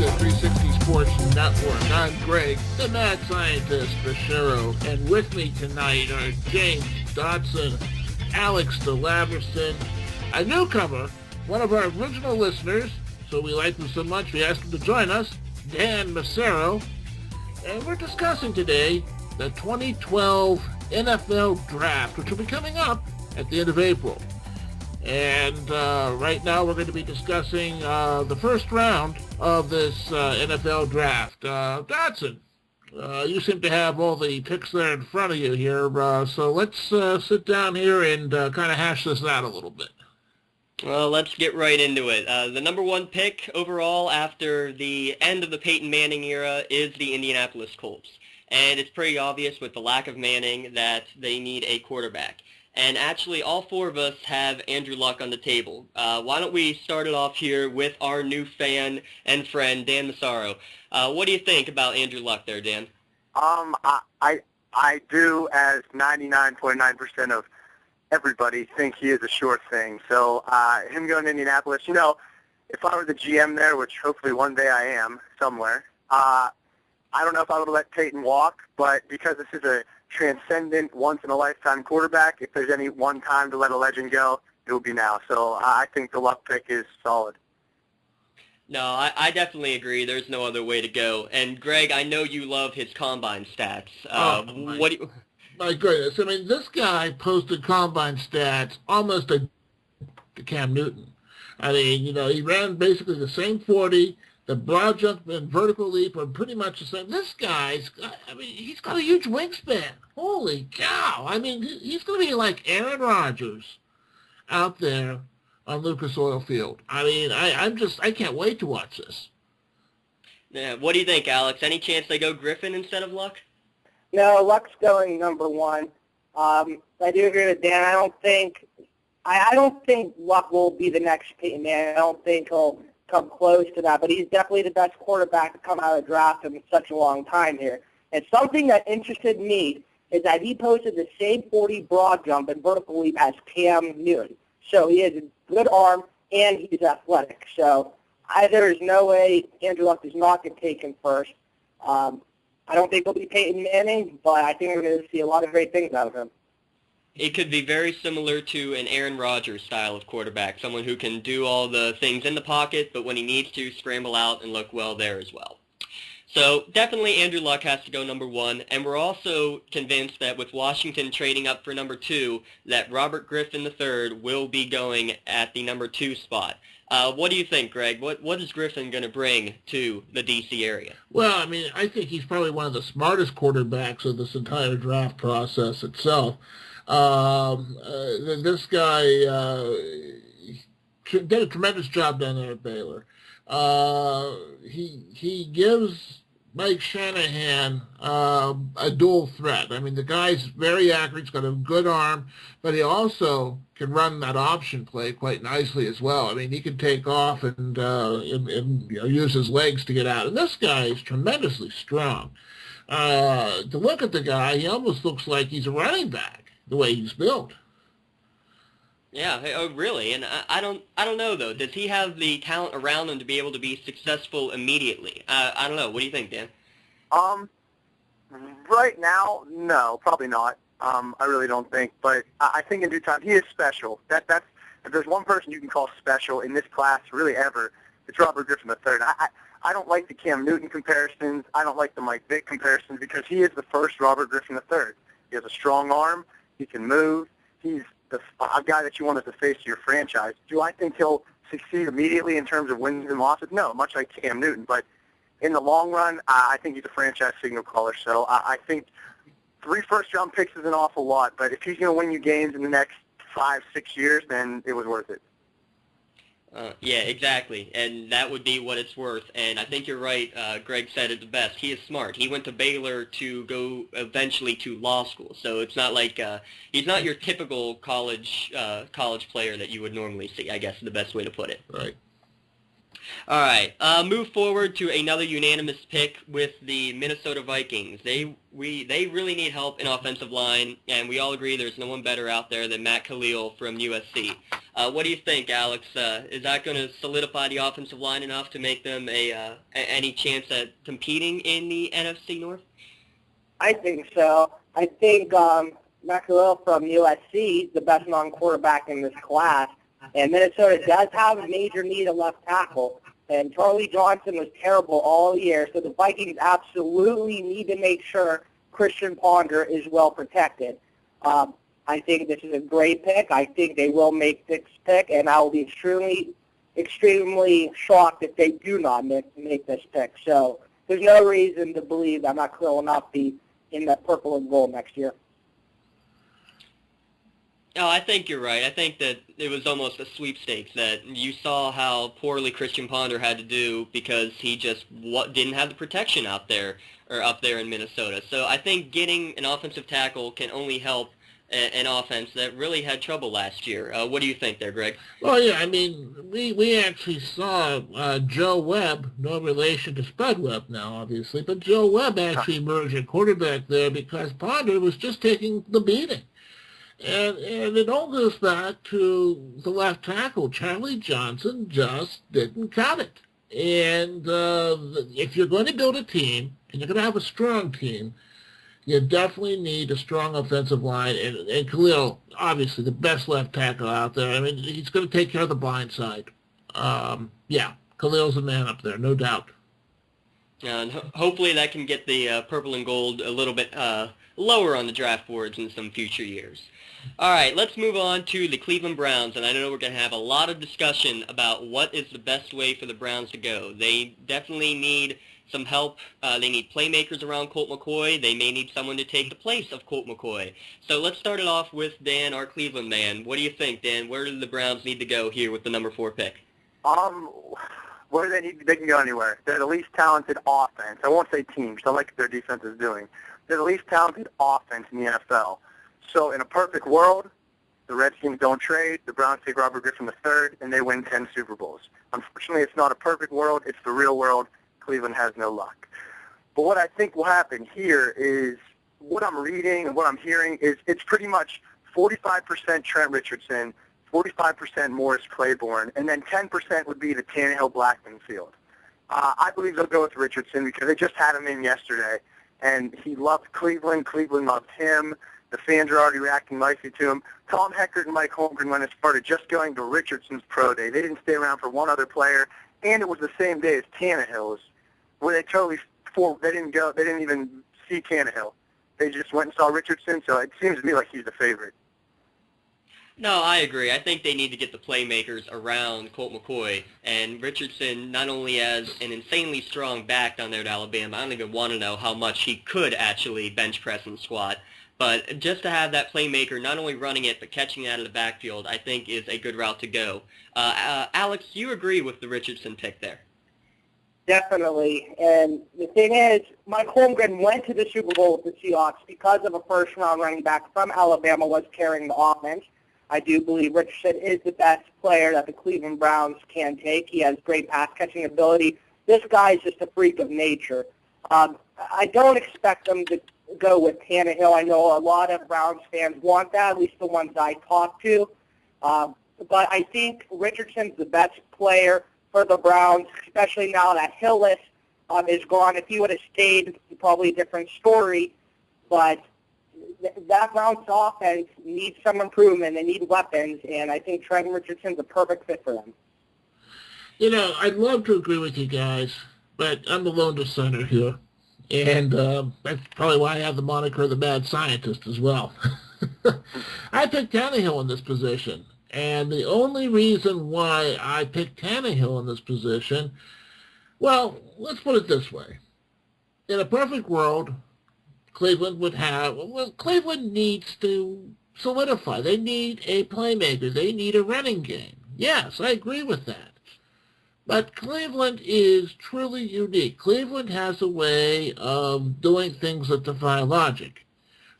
the 360 Sports Network. I'm Greg, the mad scientist, Bashiro, and with me tonight are James Dotson, Alex DeLaverson, a newcomer, one of our original listeners, so we like him so much we asked him to join us, Dan Massaro, and we're discussing today the 2012 NFL Draft, which will be coming up at the end of April. And right now we're going to be discussing the first round of this NFL Draft. Dotson, you seem to have all the picks there in front of you here, so let's sit down here and kind of hash this out a little bit. Well, let's get right into it. The number one pick overall after the end of the Peyton Manning era is the Indianapolis Colts. And it's pretty obvious with the lack of Manning that they need a quarterback. And actually, all four of us have Andrew Luck on the table. Why don't we start it off here with our new fan and friend, Dan Massaro. What do you think about Andrew Luck there, Dan? I do, as 99.9% of everybody, think he is a sure thing. So him going to Indianapolis, you know, if I were the GM there, which hopefully one day I am somewhere, I don't know if I would let Peyton walk, but because this is a transcendent, once-in-a-lifetime quarterback, if there's any one time to let a legend go, it will be now. So I think the Luck pick is solid. No, I definitely agree. There's no other way to go. And, Greg, I know you love his combine stats. What do you... My goodness. I mean, this guy posted combine stats almost to Cam Newton. I mean, you know, he ran basically the same 40. The broad jump and vertical leap are pretty much the same. This guy's, I mean, he's got a huge wingspan. Holy cow. I mean, he's going to be like Aaron Rodgers out there on Lucas Oil Field. I mean, I can't wait to watch this. Yeah, what do you think, Alex? Any chance they go Griffin instead of Luck? No, Luck's going number one. I do agree with Dan. I don't think Luck will be the next Peyton Manning. I don't think he'll come close to that, but he's definitely the best quarterback to come out of the draft in such a long time here. And something that interested me is that he posted the same 40 broad jump and vertical leap as Cam Newton. So he has a good arm and he's athletic. So there is no way Andrew Luck is not going to take him first. I don't think it'll be Peyton Manning, but I think we're going to see a lot of great things out of him. It could be very similar to an Aaron Rodgers style of quarterback, someone who can do all the things in the pocket, but when he needs to, scramble out and look well there as well. So definitely Andrew Luck has to go number one, and we're also convinced that with Washington trading up for number two, that Robert Griffin III will be going at the number two spot. What do you think, Greg? What is Griffin going to bring to the D.C. area? Well, I mean, I think he's probably one of the smartest quarterbacks of this entire draft process itself. This guy did a tremendous job down there at Baylor. He gives Mike Shanahan a dual threat. I mean, the guy's very accurate. He's got a good arm, but he also can run that option play quite nicely as well. I mean, he can take off and you know, use his legs to get out. And this guy is tremendously strong. To look at the guy, he almost looks like he's a running back, the way he's built. Yeah, oh really? And I don't know though. Does he have the talent around him to be able to be successful immediately? I don't know. What do you think, Dan? Right now, no, probably not. I really don't think. But I think in due time, he is special. That's if there's one person you can call special in this class, really ever, it's Robert Griffin III. I don't like the Cam Newton comparisons. I don't like the Mike Vick comparisons because he is the first Robert Griffin III. He has a strong arm. He can move. He's a guy that you want as the face of your franchise. Do I think he'll succeed immediately in terms of wins and losses? No, much like Cam Newton. But in the long run, I think he's a franchise signal caller. So I think 3 first-round picks is an awful lot. But if he's going to win you games in the next 5-6 years, then it was worth it. Yeah, exactly, and that would be what it's worth. And I think you're right. Greg said it the best. He is smart. He went to Baylor to go eventually to law school, so it's not like he's not your typical college player that you would normally see. I guess is the best way to put it. Right. All right. Move forward to another unanimous pick with the Minnesota Vikings. They really need help in offensive line, and we all agree there's no one better out there than Matt Khalil from USC. What do you think, Alex? Is that going to solidify the offensive line enough to make them any chance at competing in the NFC North? I think so. I think Matt Kalil from USC is the best non-quarterback in this class, and Minnesota does have a major need at left tackle. And Charlie Johnson was terrible all year, so the Vikings absolutely need to make sure Christian Ponder is well protected. I think this is a great pick. I think they will make this pick, and I will be extremely shocked if they do not make this pick. So there's no reason to believe that Matt Kalil will not be in the purple and gold next year. No, I think you're right. I think that it was almost a sweepstakes, that you saw how poorly Christian Ponder had to do because he just didn't have the protection out there or up there in Minnesota. So I think getting an offensive tackle can only help an offense that really had trouble last year. What do you think there, Greg? Well, yeah, I mean, we actually saw Joe Webb, no relation to Spud Webb now, obviously, but Joe Webb actually emerged at quarterback there because Ponder was just taking the beating. And it all goes back to the left tackle. Charlie Johnson just didn't cut it. And if you're going to build a team, and you're going to have a strong team, you definitely need a strong offensive line. And Kalil, obviously, the best left tackle out there. I mean, he's going to take care of the blind side. Yeah, Khalil's a man up there, no doubt. And hopefully that can get the purple and gold a little bit lower on the draft boards in some future years. All right, let's move on to the Cleveland Browns, and I know we're going to have a lot of discussion about what is the best way for the Browns to go. They definitely need some help. They need playmakers around Colt McCoy. They may need someone to take the place of Colt McCoy. So let's start it off with Dan, our Cleveland man. What do you think, Dan? Where do the Browns need to go here with the number 4 pick? Where they can go anywhere. They're the least talented offense. I won't say team, because I like what their defense is doing. They're the least talented offense in the NFL. So in a perfect world, the Redskins don't trade, the Browns take Robert Griffin III, and they win 10 Super Bowls. Unfortunately, it's not a perfect world. It's the real world. Cleveland has no luck. But what I think will happen here is what I'm reading and what I'm hearing is it's pretty much 45% Trent Richardson, 45% Morris Claiborne, and then 10% would be the Tannehill-Blackman field. I believe they'll go with Richardson because they just had him in yesterday, and he loved Cleveland. Cleveland loved him. The fans are already reacting nicely to him. Tom Heckert and Mike Holmgren, when it started, just going to Richardson's pro day. They didn't stay around for one other player, and it was the same day as Tannehill's, where they didn't even see Tannehill. They just went and saw Richardson, so it seems to me like he's the favorite. No, I agree. I think they need to get the playmakers around Colt McCoy, and Richardson not only as an insanely strong back down there at Alabama, I don't even want to know how much he could actually bench press and squat, but just to have that playmaker not only running it but catching it out of the backfield, I think is a good route to go. Alex, do you agree with the Richardson pick there? Definitely. And the thing is, Mike Holmgren went to the Super Bowl with the Seahawks because of a first-round running back from Alabama was carrying the offense. I do believe Richardson is the best player that the Cleveland Browns can take. He has great pass-catching ability. This guy is just a freak of nature. I don't expect them to go with Tannehill. I know a lot of Browns fans want that, at least the ones I talk to. But I think Richardson's the best player for the Browns, especially now that Hillis is gone. If he would have stayed, it's probably a different story. But that Browns offense needs some improvement. They need weapons, and I think Trent Richardson's a perfect fit for them. You know, I'd love to agree with you guys, but I'm the lone dissenter here. And that's probably why I have the moniker the mad scientist as well. I picked Tannehill in this position. And the only reason why I picked Tannehill in this position, well, let's put it this way. In a perfect world, Cleveland needs to solidify. They need a playmaker. They need a running game. Yes, I agree with that. But Cleveland is truly unique. Cleveland has a way of doing things that defy logic.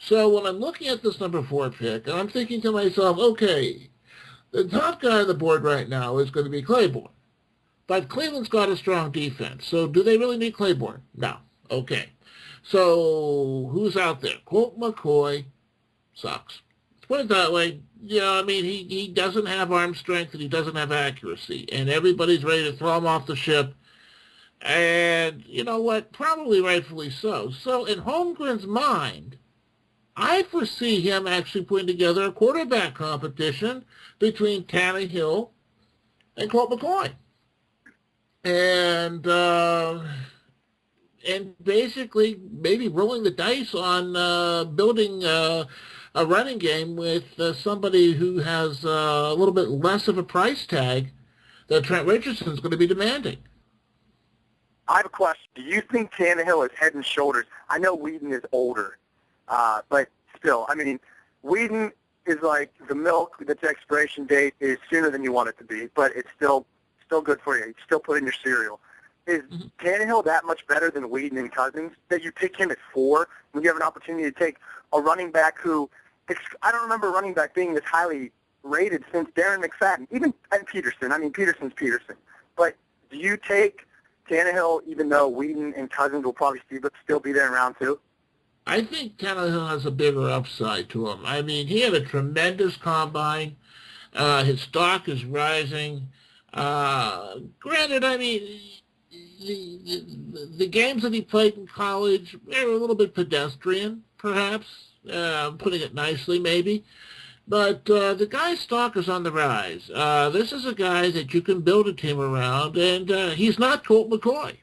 So when I'm looking at this number 4 pick, I'm thinking to myself, okay, the top guy on the board right now is going to be Claiborne. But Cleveland's got a strong defense. So do they really need Claiborne? No. Okay. So who's out there? Colt McCoy sucks. put it that way, I mean, he doesn't have arm strength and he doesn't have accuracy, and everybody's ready to throw him off the ship. And you know what? Probably rightfully so. So in Holmgren's mind, I foresee him actually putting together a quarterback competition between Tannehill and Colt McCoy. And basically maybe rolling the dice on building a running game with somebody who has a little bit less of a price tag that Trent Richardson is going to be demanding. I have a question. Do you think Tannehill is head and shoulders? I know Whedon is older, but still, I mean, Whedon is like the milk that's expiration date is sooner than you want it to be, but it's still good for you. You still put in your cereal. Is Tannehill that much better than Whedon and Cousins that you pick him at 4 when you have an opportunity to take a running back who, I don't remember a running back being this highly rated since Darren McFadden, and Peterson. I mean, Peterson's Peterson. But do you take Tannehill even though Whedon and Cousins will probably still be there in round 2? I think Tannehill has a bigger upside to him. I mean, he had a tremendous combine. His stock is rising. Granted, I mean, the games that he played in college were a little bit pedestrian, perhaps, putting it nicely, maybe. But the guy's stock is on the rise. This is a guy that you can build a team around, and he's not Colt McCoy.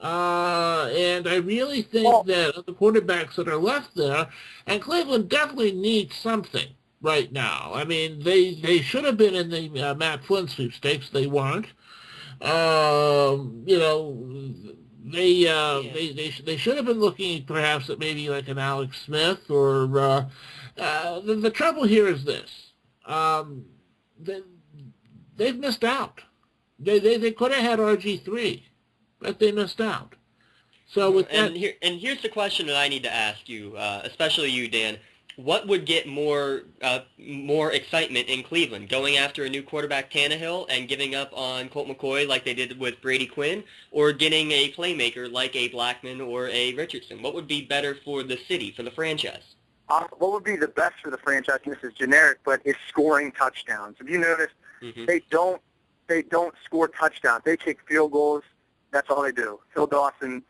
And I really think that the quarterbacks that are left there, and Cleveland definitely needs something right now. I mean, they should have been in the Matt Flynn sweepstakes. They weren't. They should have been looking perhaps at maybe like an Alex Smith or the trouble here is this. They've missed out. They could have had RG3, but they missed out. So with that, and here's the question that I need to ask you, especially you, Dan. What would get more excitement in Cleveland, going after a new quarterback, Tannehill, and giving up on Colt McCoy like they did with Brady Quinn, or getting a playmaker like a Blackman or a Richardson? What would be better for the city, for the franchise? What would be the best for the franchise, and this is generic, but is scoring touchdowns. Have you noticed they don't score touchdowns. They kick field goals. That's all they do. Phil Dawson,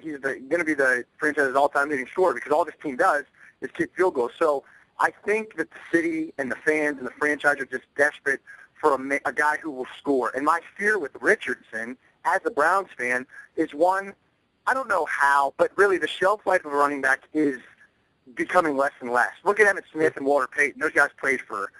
he's going to be the franchise's all-time leading scorer because all this team does is kick field goals. So I think that the city and the fans and the franchise are just desperate for a guy who will score. And my fear with Richardson, as a Browns fan, is one, I don't know how, but really the shelf life of a running back is becoming less and less. Look at Emmitt Smith and Walter Payton. Those guys played for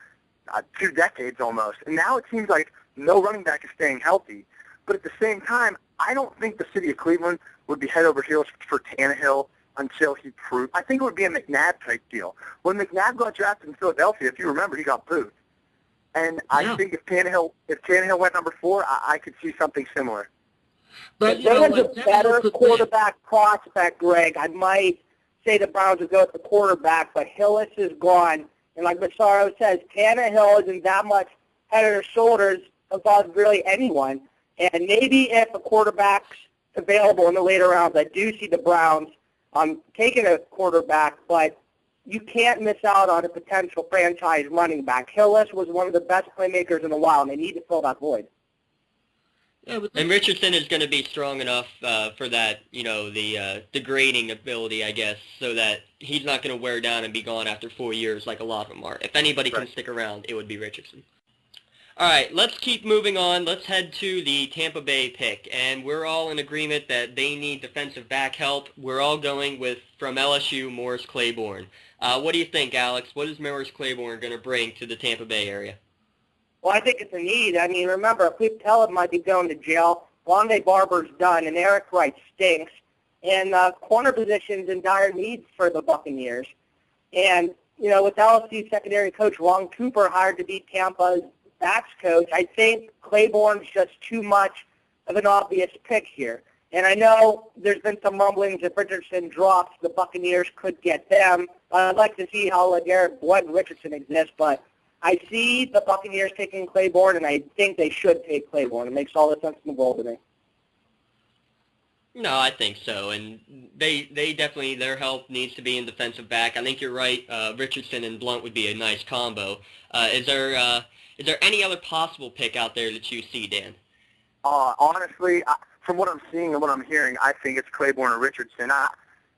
2 decades almost. And now it seems like no running back is staying healthy. But at the same time, I don't think the city of Cleveland would be head over heels for Tannehill until he proved. I think it would be a McNabb-type deal. When McNabb got drafted in Philadelphia, if you remember, he got booed. And I think if Tannehill went number 4, I could see something similar. But if there was a better quarterback prospect, Greg, I might say the Browns would go with the quarterback, but Hillis is gone. And like Massaro says, Tannehill isn't that much head or shoulders above really anyone. And maybe if a quarterback's available in the later rounds, I do see the Browns taking a quarterback, but you can't miss out on a potential franchise running back. Hillis was one of the best playmakers in a while, and they need to fill that void. Yeah, and Richardson is going to be strong enough for that, the degrading ability, I guess, so that he's not going to wear down and be gone after 4 years like a lot of them are. If anybody can stick around, it would be Richardson. All right, let's keep moving on. Let's head to the Tampa Bay pick, and we're all in agreement that they need defensive back help. We're all going with, from LSU, Morris Claiborne. What do you think, Alex? What is Morris Claiborne going to bring to the Tampa Bay area? Well, I think it's a need. I mean, remember, Cliff Tellett might be going to jail. Rondé Barber's done, and Eric Wright stinks. And corner position's in dire need for the Buccaneers. And, with LSU secondary coach Ron Cooper hired to be Tampa's backs coach, I think Claiborne's just too much of an obvious pick here. And I know there's been some rumblings if Richardson drops, the Buccaneers could get them. I'd like to see how LeGarrette Blount and Richardson exist, but I see the Buccaneers taking Claiborne, and I think they should take Claiborne. It makes all the sense in the world to me. No, I think so, and they definitely, their help needs to be in defensive back. I think you're right. Richardson and Blunt would be a nice combo. Is there any other possible pick out there that you see, Dan? Honestly, from what I'm seeing and what I'm hearing, I think it's Claiborne or Richardson.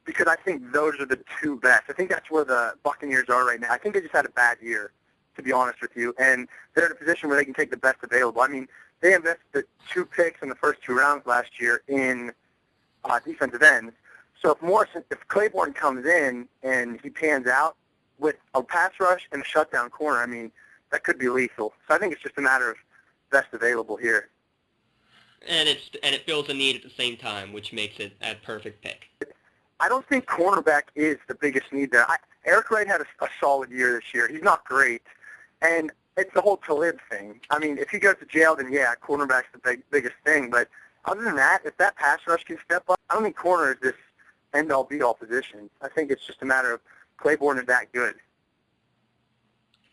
Because I think those are the two best. I think that's where the Buccaneers are right now. I think they just had a bad year, to be honest with you, and they're in a position where they can take the best available. I mean, they invested 2 picks in the first 2 rounds last year in defensive ends. So if Claiborne comes in and he pans out with a pass rush and a shutdown corner, I mean, that could be lethal. So I think it's just a matter of best available here. And it fills a need at the same time, which makes it a perfect pick. I don't think cornerback is the biggest need there. Eric Wright had a solid year this year. He's not great. And it's the whole Talib thing. I mean, if he goes to jail, then yeah, cornerback's the biggest thing. But other than that, if that pass rush can step up, I don't think corner is this end-all, be-all position. I think it's just a matter of Claiborne is that good.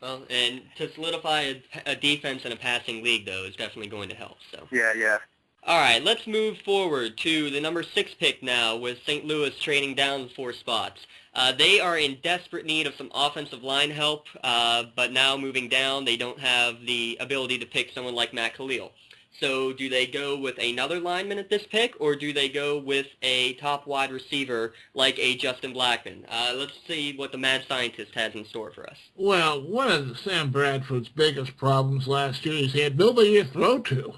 Well, and to solidify a defense in a passing league, though, is definitely going to help. So. Yeah. All right, let's move forward to the number 6 pick now with St. Louis trading down 4 spots. They are in desperate need of some offensive line help, but now moving down, they don't have the ability to pick someone like Matt Khalil. So do they go with another lineman at this pick, or do they go with a top wide receiver like a Justin Blackmon? Let's see what the mad scientist has in store for us. Well, one of Sam Bradford's biggest problems last year is he had nobody to throw to.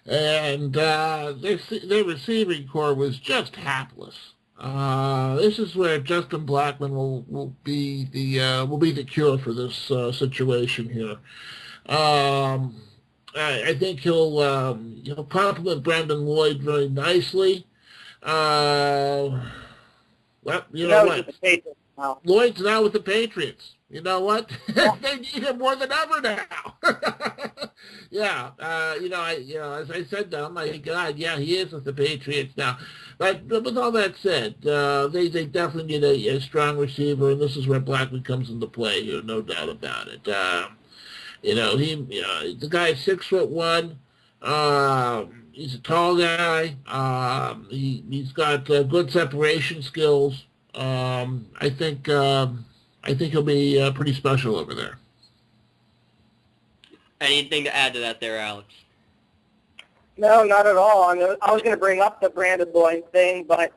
And their receiving core was just hapless. This is where Justin Blackmon will be the cure for this situation here. I think he'll complement Brandon Lloyd very nicely. Well, you know what? Lloyd's now with the Patriots. You know what? They need him more than ever now. Yeah, as I said, oh my God, yeah, he is with the Patriots now. But with all that said, they definitely need a strong receiver, and this is where Blackmon comes into play here, no doubt about it. The guy is 6'1". He's a tall guy. He's got good separation skills. I think he'll be pretty special over there. Anything to add to that there, Alex? No, not at all. I was going to bring up the Brandon Lloyd thing, but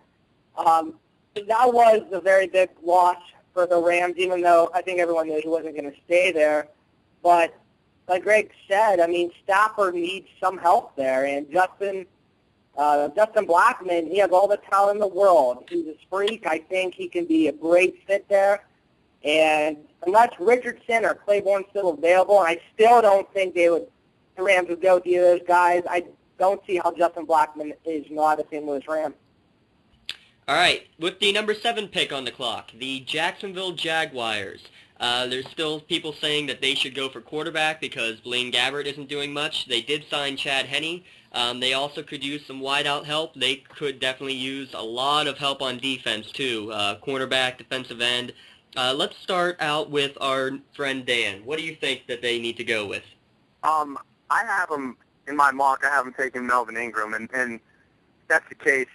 that was a very big loss for the Rams, even though I think everyone knew he wasn't going to stay there. But like Greg said, I mean, Stafford needs some help there, and Justin Blackmon, he has all the talent in the world. He's a freak. I think he can be a great fit there. And unless Richardson or Claiborne still available, and I still don't think the Rams would go with either of those guys, I don't see how Justin Blackmon is not a St. Louis Ram. All right, with the number 7 pick on the clock, the Jacksonville Jaguars. There's still people saying that they should go for quarterback because Blaine Gabbert isn't doing much. They did sign Chad Henne. They also could use some wideout help. They could definitely use a lot of help on defense, too. Cornerback, defensive end. Let's start out with our friend Dan. What do you think that they need to go with? I have them in my mock. I have them taking Melvin Ingram, and if that's the case,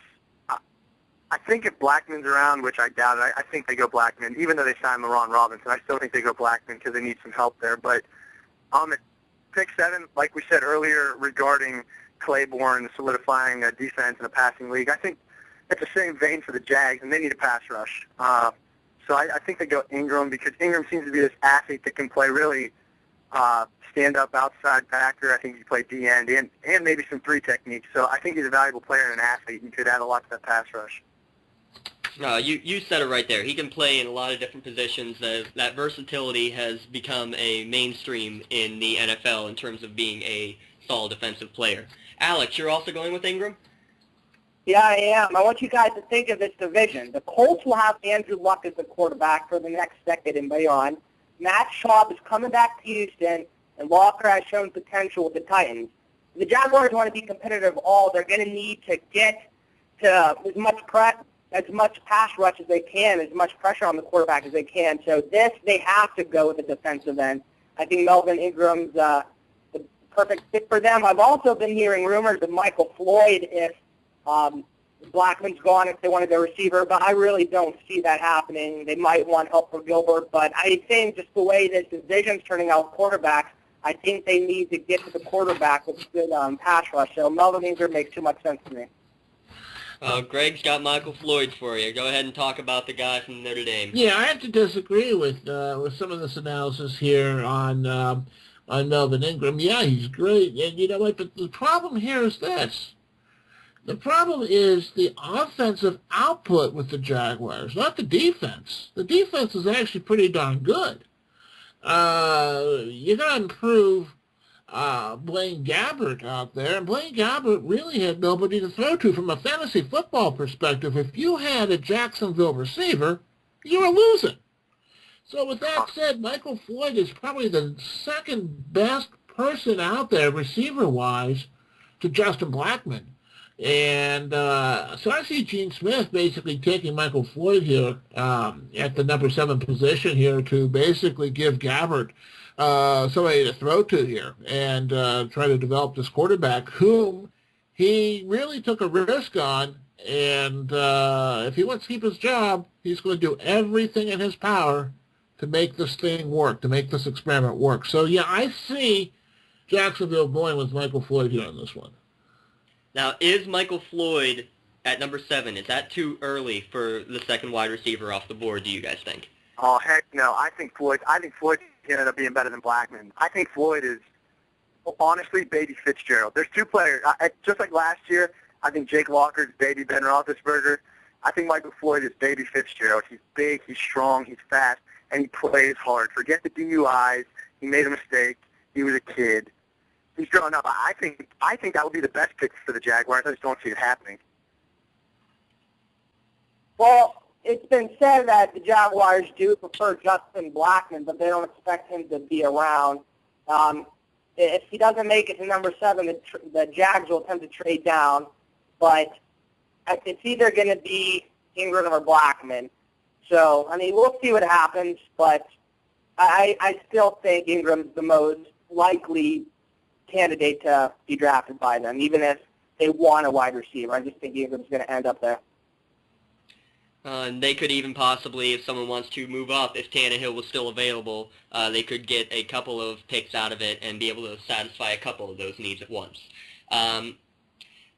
I think if Blackman's around, which I doubt it, I think they go Blackmon. Even though they signed LaRon Robinson, I still think they go Blackmon because they need some help there. But at pick 7, like we said earlier regarding Claiborne solidifying a defense in a passing league, I think it's the same vein for the Jags, and they need a pass rush. So I think they go Ingram because Ingram seems to be this athlete that can play really stand-up outside backer. I think he can play D-end and maybe some 3 techniques. So I think he's a valuable player and an athlete and could add a lot to that pass rush. No, you said it right there. He can play in a lot of different positions. That versatility has become a mainstream in the NFL in terms of being a solid defensive player. Alex, you're also going with Ingram? Yeah, I am. I want you guys to think of this division. The Colts will have Andrew Luck as the quarterback for the next decade and beyond. Matt Schaub is coming back to Houston, and Walker has shown potential with the Titans. If the Jaguars want to be competitive they're going to need to get to as much pass rush as they can, as much pressure on the quarterback as they can. So they have to go with the defensive end. I think Melvin Ingram's the perfect fit for them. I've also been hearing rumors of Michael Floyd if Blackman's gone if they wanted their receiver, but I really don't see that happening. They might want help for Gilbert, but I think just the way this division's turning out quarterbacks, I think they need to get to the quarterback with good pass rush. So Melvin Ingram makes too much sense to me. Greg's got Michael Floyd for you. Go ahead and talk about the guy from Notre Dame. Yeah, I have to disagree with some of this analysis here on Melvin Ingram. Yeah, he's great, and you know what? But the problem here is this: the problem is the offensive output with the Jaguars, not the defense. The defense is actually pretty darn good. You got to improve Blaine Gabbert out there, and Blaine Gabbert really had nobody to throw to from a fantasy football perspective. If you had a Jacksonville receiver, you were losing. So with that said, Michael Floyd is probably the second best person out there receiver-wise to Justin Blackman. And so I see Gene Smith basically taking Michael Floyd here at the number 7 position here to basically give Gabbert somebody to throw to here and try to develop this quarterback whom he really took a risk on. And if he wants to keep his job, he's going to do everything in his power to make this thing work, to make this experiment work. So, yeah, I see Jacksonville going with Michael Floyd here on this one. Now, is Michael Floyd at number 7, is that too early for the second wide receiver off the board, do you guys think? Oh, heck no. I think Floyd ended up being better than Blackman. I think Floyd is, honestly, baby Fitzgerald. There's two players. Just like last year, I think Jake Locker's baby Ben Roethlisberger. I think Michael Floyd is baby Fitzgerald. He's big, he's strong, he's fast, and he plays hard. Forget the DUIs. He made a mistake. He was a kid. He's growing up. I think that would be the best pick for the Jaguars. I just don't see it happening. Well, it's been said that the Jaguars do prefer Justin Blackman, but they don't expect him to be around. If he doesn't make it to number 7, the Jags will attempt to trade down. But it's either going to be Ingram or Blackman. So, I mean, we'll see what happens, but I still think Ingram's the most likely candidate to be drafted by them, even if they want a wide receiver. I just think Ingram's going to end up there. And they could even possibly, if someone wants to move up, if Tannehill was still available, they could get a couple of picks out of it and be able to satisfy a couple of those needs at once.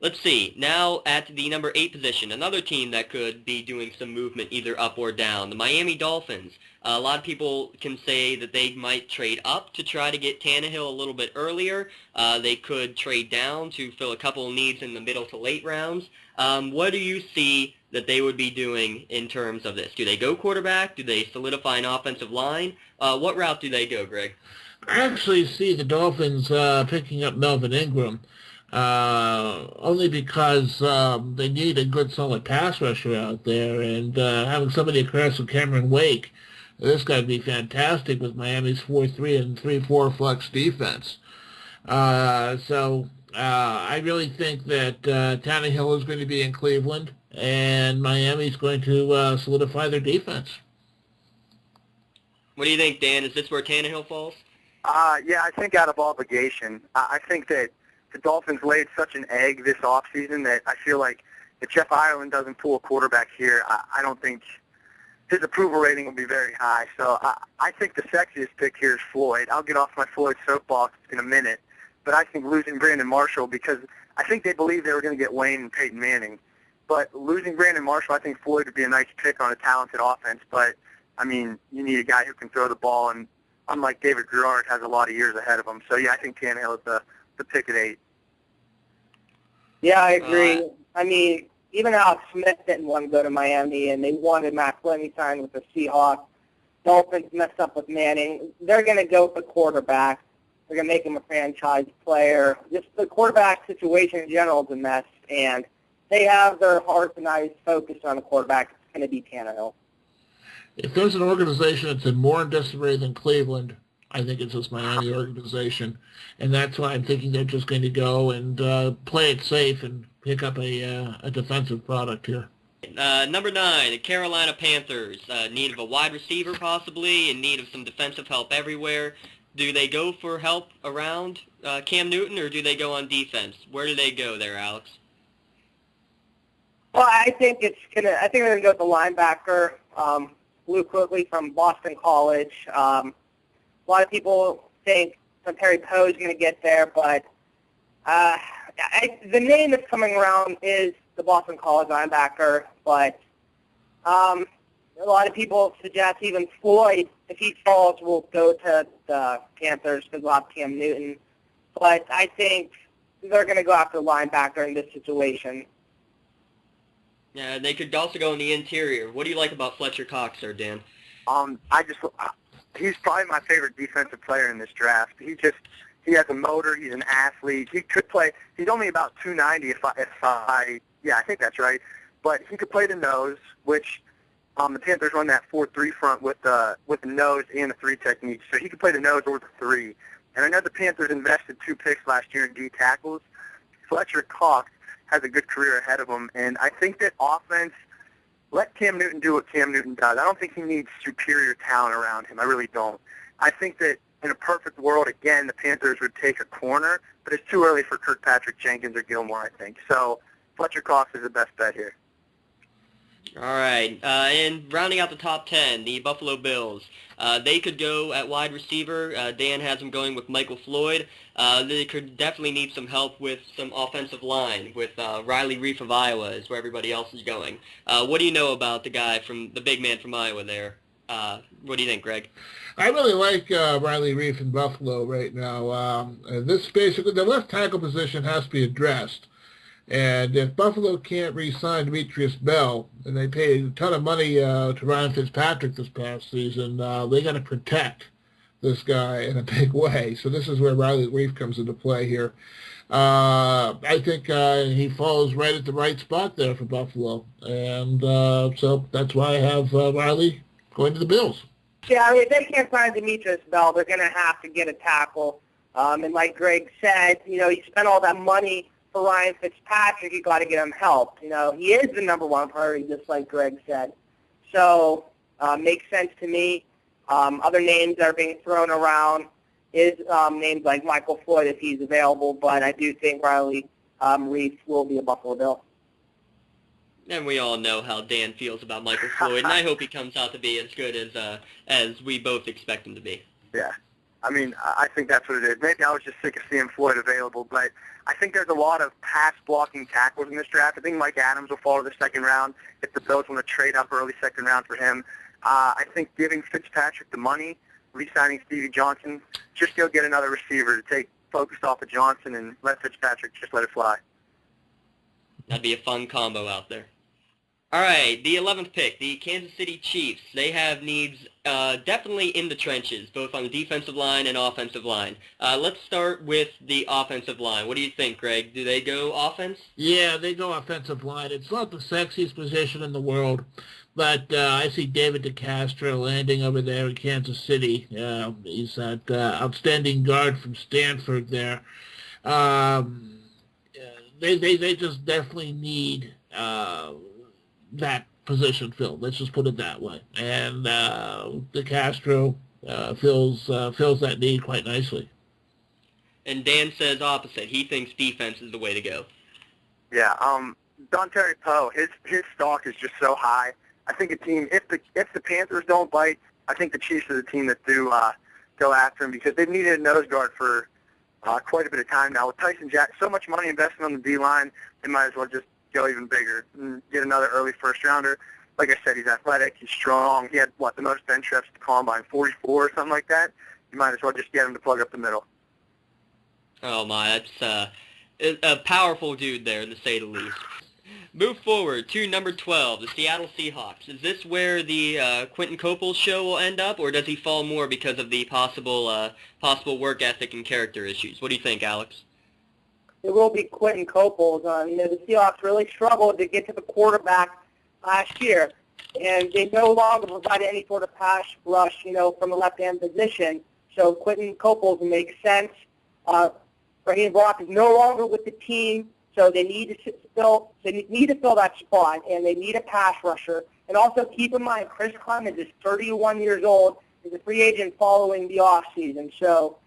Let's see. Now at the number 8 position, another team that could be doing some movement either up or down, the Miami Dolphins. A lot of people can say that they might trade up to try to get Tannehill a little bit earlier. They could trade down to fill a couple of needs in the middle to late rounds. What do you see that they would be doing in terms of this? Do they go quarterback? Do they solidify an offensive line? What route do they go, Greg? I actually see the Dolphins picking up Melvin Ingram only because they need a good, solid pass rusher out there, and having somebody across with Cameron Wake, this guy would be fantastic with Miami's 4-3 and 3-4 flex defense. So I really think that Tannehill is going to be in Cleveland, and Miami's going to solidify their defense. What do you think, Dan? Is this where Tannehill falls? Yeah, I think out of obligation. I think that the Dolphins laid such an egg this offseason that I feel like if Jeff Ireland doesn't pull a quarterback here, I don't think his approval rating will be very high. So I think the sexiest pick here is Floyd. I'll get off my Floyd soapbox in a minute, but I think losing Brandon Marshall, because I think they believed they were going to get Wayne and Peyton Manning. But losing Brandon Marshall, I think Floyd would be a nice pick on a talented offense. But, I mean, you need a guy who can throw the ball, and unlike David Garrard, has a lot of years ahead of him. So, yeah, I think Tannehill is the pick at 8. Yeah, I agree. I mean, even Alex Smith didn't want to go to Miami, and they wanted Matt Flynn signed with the Seahawks. Dolphins messed up with Manning. They're going to go for quarterback. They're going to make him a franchise player. Just the quarterback situation in general is a mess, and they have their hearts and eyes focused on the quarterback. It's going to be Tannehill. If there's an organization that's in more in disarray than Cleveland, I think it's this Miami organization, and that's why I'm thinking they're just going to go and play it safe and pick up a defensive product here. Number 9, the Carolina Panthers. Need of a wide receiver possibly, in need of some defensive help everywhere. Do they go for help around Cam Newton, or do they go on defense? Where do they go there, Alex? Well, I think they're gonna go with the linebacker, Luke Quigley from Boston College. A lot of people think Terry Poe is gonna get there, but the name that's coming around is the Boston College linebacker. But a lot of people suggest even Floyd, if he falls, will go to the Panthers because we'll have Cam Newton. But I think they're going to go after linebacker in this situation. Yeah, they could also go in the interior. What do you like about Fletcher Cox there, Dan? He's probably my favorite defensive player in this draft. He has a motor. He's an athlete. He could play. He's only about 290 I think that's right. But he could play the nose, which the Panthers run that 4-3 front with the nose and the 3 technique. So he could play the nose or the 3. And I know the Panthers invested 2 picks last year in D tackles. Fletcher Cox has a good career ahead of him, and I think that offense, let Cam Newton do what Cam Newton does. I don't think he needs superior talent around him. I really don't. I think that in a perfect world, again, the Panthers would take a corner, but it's too early for Kirkpatrick Jenkins or Gilmore, I think. So Fletcher Cox is the best bet here. All right, and rounding out the top 10, the Buffalo Bills. They could go at wide receiver. Dan has them going with Michael Floyd. They could definitely need some help with some offensive line, with Riley Reef of Iowa is where everybody else is going. What do you know about the big man from Iowa there? What do you think, Greg? I really like Riley Reef in Buffalo right now. This basically, the left tackle position has to be addressed. And if Buffalo can't re-sign Demetrius Bell, and they paid a ton of money to Ryan Fitzpatrick this past season, they got to protect this guy in a big way. So this is where Riley Reef comes into play here. I think he falls right at the right spot there for Buffalo. And so that's why I have Riley going to the Bills. Yeah, I mean, if they can't sign Demetrius Bell, they're going to have to get a tackle. And like Greg said, you spent all that money for Ryan Fitzpatrick, you got to get him help. He is the number one priority, just like Greg said. So, makes sense to me. Other names that are being thrown around is names like Michael Floyd if he's available, but I do think Riley Reef will be a Buffalo Bill. And we all know how Dan feels about Michael Floyd, and I hope he comes out to be as good as we both expect him to be. Yeah. I mean, I think that's what it is. Maybe I was just sick of seeing Floyd available, but I think there's a lot of pass-blocking tackles in this draft. I think Mike Adams will fall to the second round if the Bills want to trade up early second round for him. I think giving Fitzpatrick the money, re-signing Stevie Johnson, just go get another receiver to take focus off of Johnson and let Fitzpatrick just let it fly. That'd be a fun combo out there. All right, the 11th pick, the Kansas City Chiefs. They have needs definitely in the trenches, both on the defensive line and offensive line. Let's start with the offensive line. What do you think, Greg? Do they go offense? Yeah, they go offensive line. It's not the sexiest position in the world, but I see David DeCastro landing over there in Kansas City. He's that outstanding guard from Stanford there. They just definitely need that position filled. Let's just put it that way. And DeCastro fills that need quite nicely. And Dan says opposite. He thinks defense is the way to go. Yeah, Dontari Poe, his stock is just so high. I think a team, if the Panthers don't bite, I think the Chiefs are the team that do go after him because they've needed a nose guard for quite a bit of time now. With Tyson Jack, so much money invested on the D-line, they might as well just go even bigger and get another early first-rounder. Like I said, he's athletic, he's strong. He had, the most bench reps at the Combine, 44 or something like that. You might as well just get him to plug up the middle. Oh, my, that's a powerful dude there, to say the least. Move forward to number 12, the Seattle Seahawks. Is this where the Quentin Coples show will end up, or does he fall more because of the possible work ethic and character issues? What do you think, Alex? It will be Quentin Coples. The Seahawks really struggled to get to the quarterback last year, and they no longer provided any sort of pass rush, from the left-hand position. So Quentin Coples makes sense. Raheem Brock is no longer with the team, so they need to fill that spot, and they need a pass rusher. And also keep in mind, Chris Clemens is 31 years old. He's a free agent following the offseason. So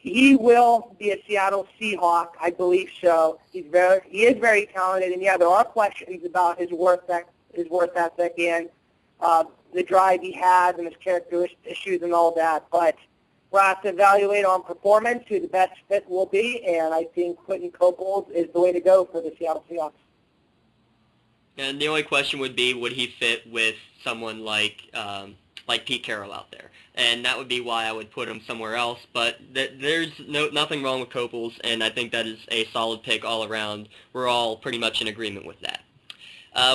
he will be a Seattle Seahawk, I believe so. He is very talented, and yeah, there are questions about his work ethic and the drive he has and his character issues and all that. But we'll have to evaluate on performance who the best fit will be, and I think Quentin Coples is the way to go for the Seattle Seahawks. And the only question would be, would he fit with someone like Pete Carroll out there? And that would be why I would put him somewhere else. But there's nothing wrong with Coples, and I think that is a solid pick all around. We're all pretty much in agreement with that.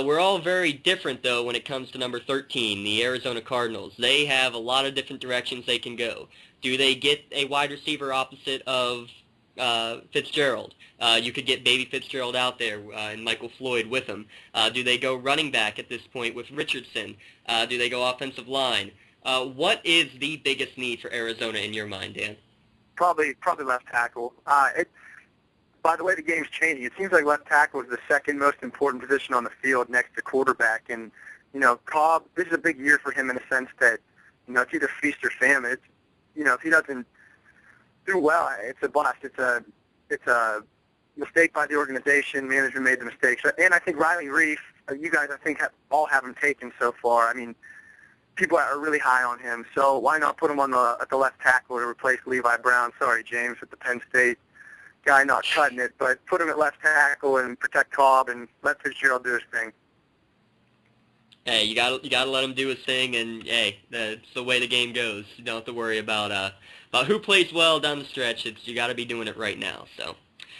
We're all very different, though, when it comes to number 13, the Arizona Cardinals. They have a lot of different directions they can go. Do they get a wide receiver opposite of Fitzgerald? You could get baby Fitzgerald out there and Michael Floyd with him. Do they go running back at this point with Richardson? Do they go offensive line? What is the biggest need for Arizona in your mind, Dan? Probably left tackle. By the way the game's changing, it seems like left tackle is the second most important position on the field next to quarterback. And, Cobb, this is a big year for him in the sense that, it's either feast or famine. If he doesn't do well, it's a bust. It's a mistake by the organization. Management made the mistake. And I think Riley Reif, you guys, I think, all have him taken so far. I mean, people are really high on him. So why not put him at the left tackle to replace Levi Brown? Sorry, James, with the Penn State guy not cutting it, but put him at left tackle and protect Cobb and let Fitzgerald do his thing. Hey, you gotta let him do his thing, and hey, that's the way the game goes. You don't have to worry about who plays well down the stretch. You got to be doing it right now. So,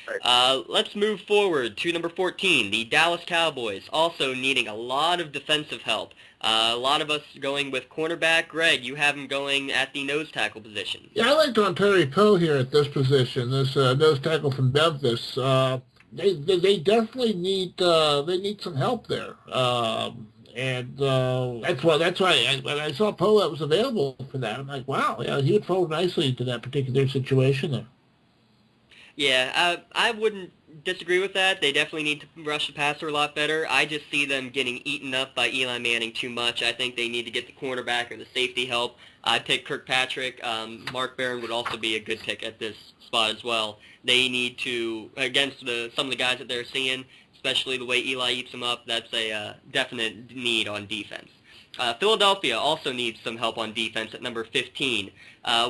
right. Let's move forward to number 14, the Dallas Cowboys, also needing a lot of defensive help. A lot of us going with cornerback. Greg, you have him going at the nose tackle position. Yeah, I like Dontari Poe here at this position, this nose tackle from Memphis. They definitely need some help there. And that's why when I saw Poe that was available for that, I'm like, wow, yeah, he would fall nicely into that particular situation there. Yeah, I wouldn't disagree with that. They definitely need to rush the passer a lot better. I just see them getting eaten up by Eli Manning too much. I think they need to get the cornerback or the safety help. I'd pick Kirkpatrick. Mark Barron would also be a good pick at this spot as well. They need to, against some of the guys that they're seeing, especially the way Eli eats them up, that's a definite need on defense. Philadelphia also needs some help on defense at number 15.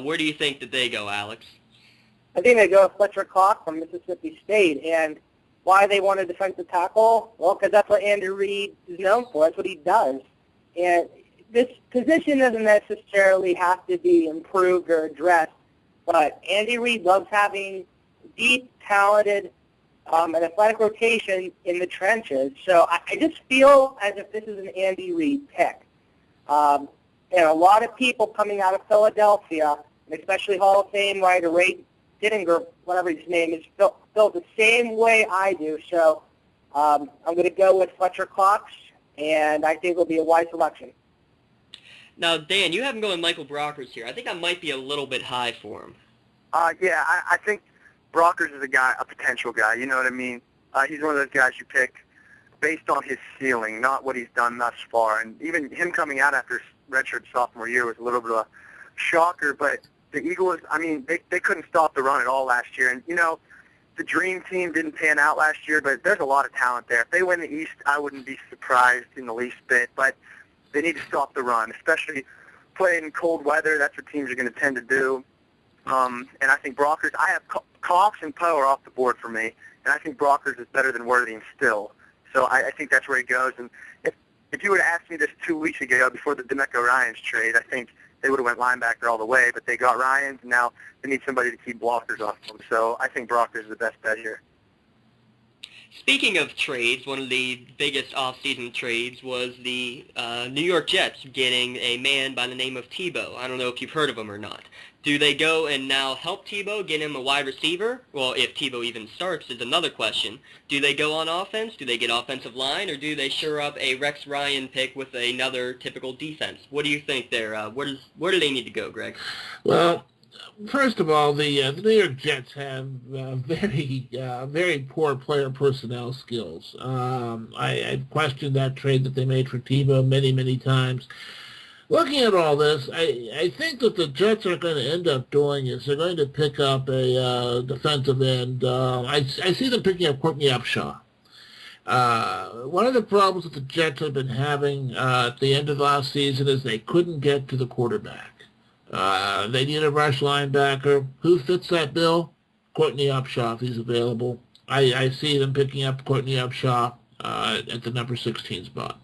Where do you think that they go, Alex? I think they go with Fletcher Cox from Mississippi State. And why they want a defensive tackle? Well, because that's what Andy Reid is known for. That's what he does. And this position doesn't necessarily have to be improved or addressed, but Andy Reid loves having deep, talented, and athletic rotation in the trenches. So I just feel as if this is an Andy Reid pick. And a lot of people coming out of Philadelphia, and especially Hall of Fame writer Ray Dittinger, whatever his name is, built the same way I do. So I'm going to go with Fletcher Cox, and I think it'll be a wise selection. Now, Dan, you have him going Michael Brockers here. I think I might be a little bit high for him. Yeah, I think Brockers is a potential guy. You know what I mean? He's one of those guys you pick based on his ceiling, not what he's done thus far. And even him coming out after redshirt sophomore year was a little bit of a shocker, but the Eagles, they couldn't stop the run at all last year. And, the dream team didn't pan out last year, but there's a lot of talent there. If they win the East, I wouldn't be surprised in the least bit. But they need to stop the run, especially playing in cold weather. That's what teams are going to tend to do. And I think Brockers, I have Cox and Poe are off the board for me, and I think Brockers is better than Worthing still. So I think that's where he goes. And if you would have asked me this 2 weeks ago before the DeMeco Ryans trade, I think they would have went linebacker all the way, but they got Ryans, and now they need somebody to keep blockers off them. So I think Brockers is the best bet here. Speaking of trades, one of the biggest off-season trades was the New York Jets getting a man by the name of Tebow. I don't know if you've heard of him or not. Do they go and now help Tebow, get him a wide receiver? Well, if Tebow even starts is another question. Do they go on offense? Do they get offensive line? Or do they shore up a Rex Ryan pick with another typical defense? What do you think there? Where do they need to go, Greg? Well, first of all, the New York Jets have very poor player personnel skills. I questioned that trade that they made for Tebow many, many times. Looking at all this, I think that the Jets are going to end up doing is they're going to pick up a defensive end. I see them picking up Courtney Upshaw. One of the problems that the Jets have been having at the end of last season is they couldn't get to the quarterback. They need a rush linebacker. Who fits that bill? Courtney Upshaw, if he's available. I see them picking up Courtney Upshaw at the number 16 spot.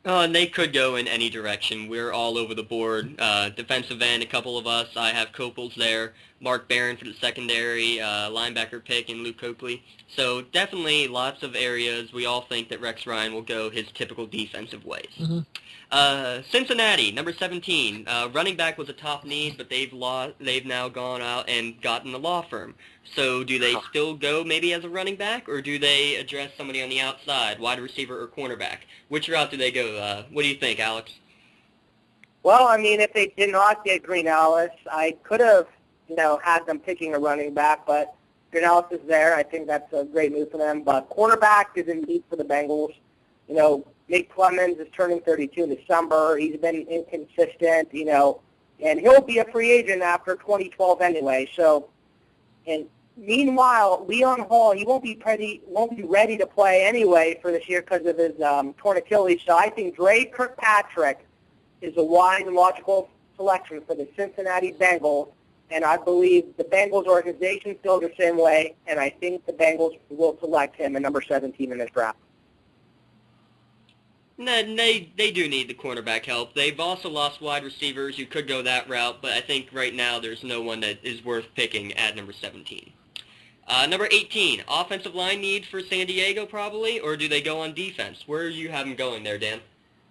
Oh, and they could go in any direction. We're all over the board. Defensive end, a couple of us. I have Copels there. Mark Barron for the secondary, linebacker pick, and Luke Copley. So definitely lots of areas. We all think that Rex Ryan will go his typical defensive ways. Mm-hmm. Cincinnati, number 17. Running back was a top need, but they've now gone out and gotten a law firm. So do they still go maybe as a running back, or do they address somebody on the outside, wide receiver or cornerback? Which route do they go? What do you think, Alex? Well, I mean, if they did not get Green Ellis, I could have, had them picking a running back, but Green Ellis is there. I think that's a great move for them. But quarterback is in need for the Bengals. Nick Clemens is turning 32 in December. He's been inconsistent, and he'll be a free agent after 2012 anyway. So, and meanwhile, Leon Hall, he won't be ready to play anyway for this year because of his torn Achilles. So I think Dre Kirkpatrick is a wise and logical selection for the Cincinnati Bengals, and I believe the Bengals organization feels the same way, and I think the Bengals will select him at number 17 in this draft. They do need the cornerback help. They've also lost wide receivers. You could go that route, but I think right now there's no one that is worth picking at number 17. Number 18, offensive line need for San Diego probably, or do they go on defense? Where do you have them going there, Dan?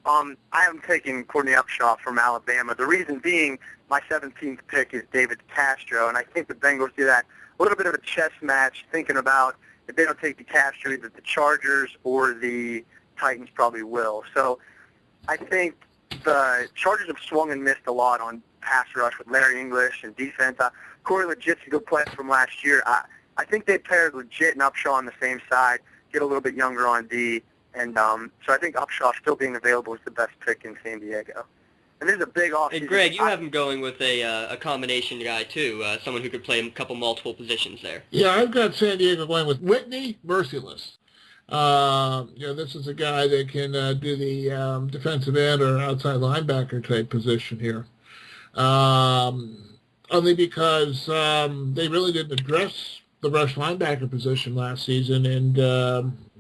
I am taking Courtney Upshaw from Alabama. The reason being my 17th pick is David Castro, and I think the Bengals do that a little bit of a chess match, thinking about if they don't take the Castro, either the Chargers or the Titans probably will. So I think the Chargers have swung and missed a lot on pass rush with Larry English and defense. Corey Legit's a good player from last year. I think they paired Legit and Upshaw on the same side, get a little bit younger on D, and so I think Upshaw still being available is the best pick in San Diego. And there's a big offseason. And Greg, you have him going with a combination guy too, someone who could play a couple multiple positions there. Yeah, I've got San Diego going with Whitney Merciless. This is a guy that can do the defensive end or outside linebacker type position here. Only because they really didn't address the rush linebacker position last season, and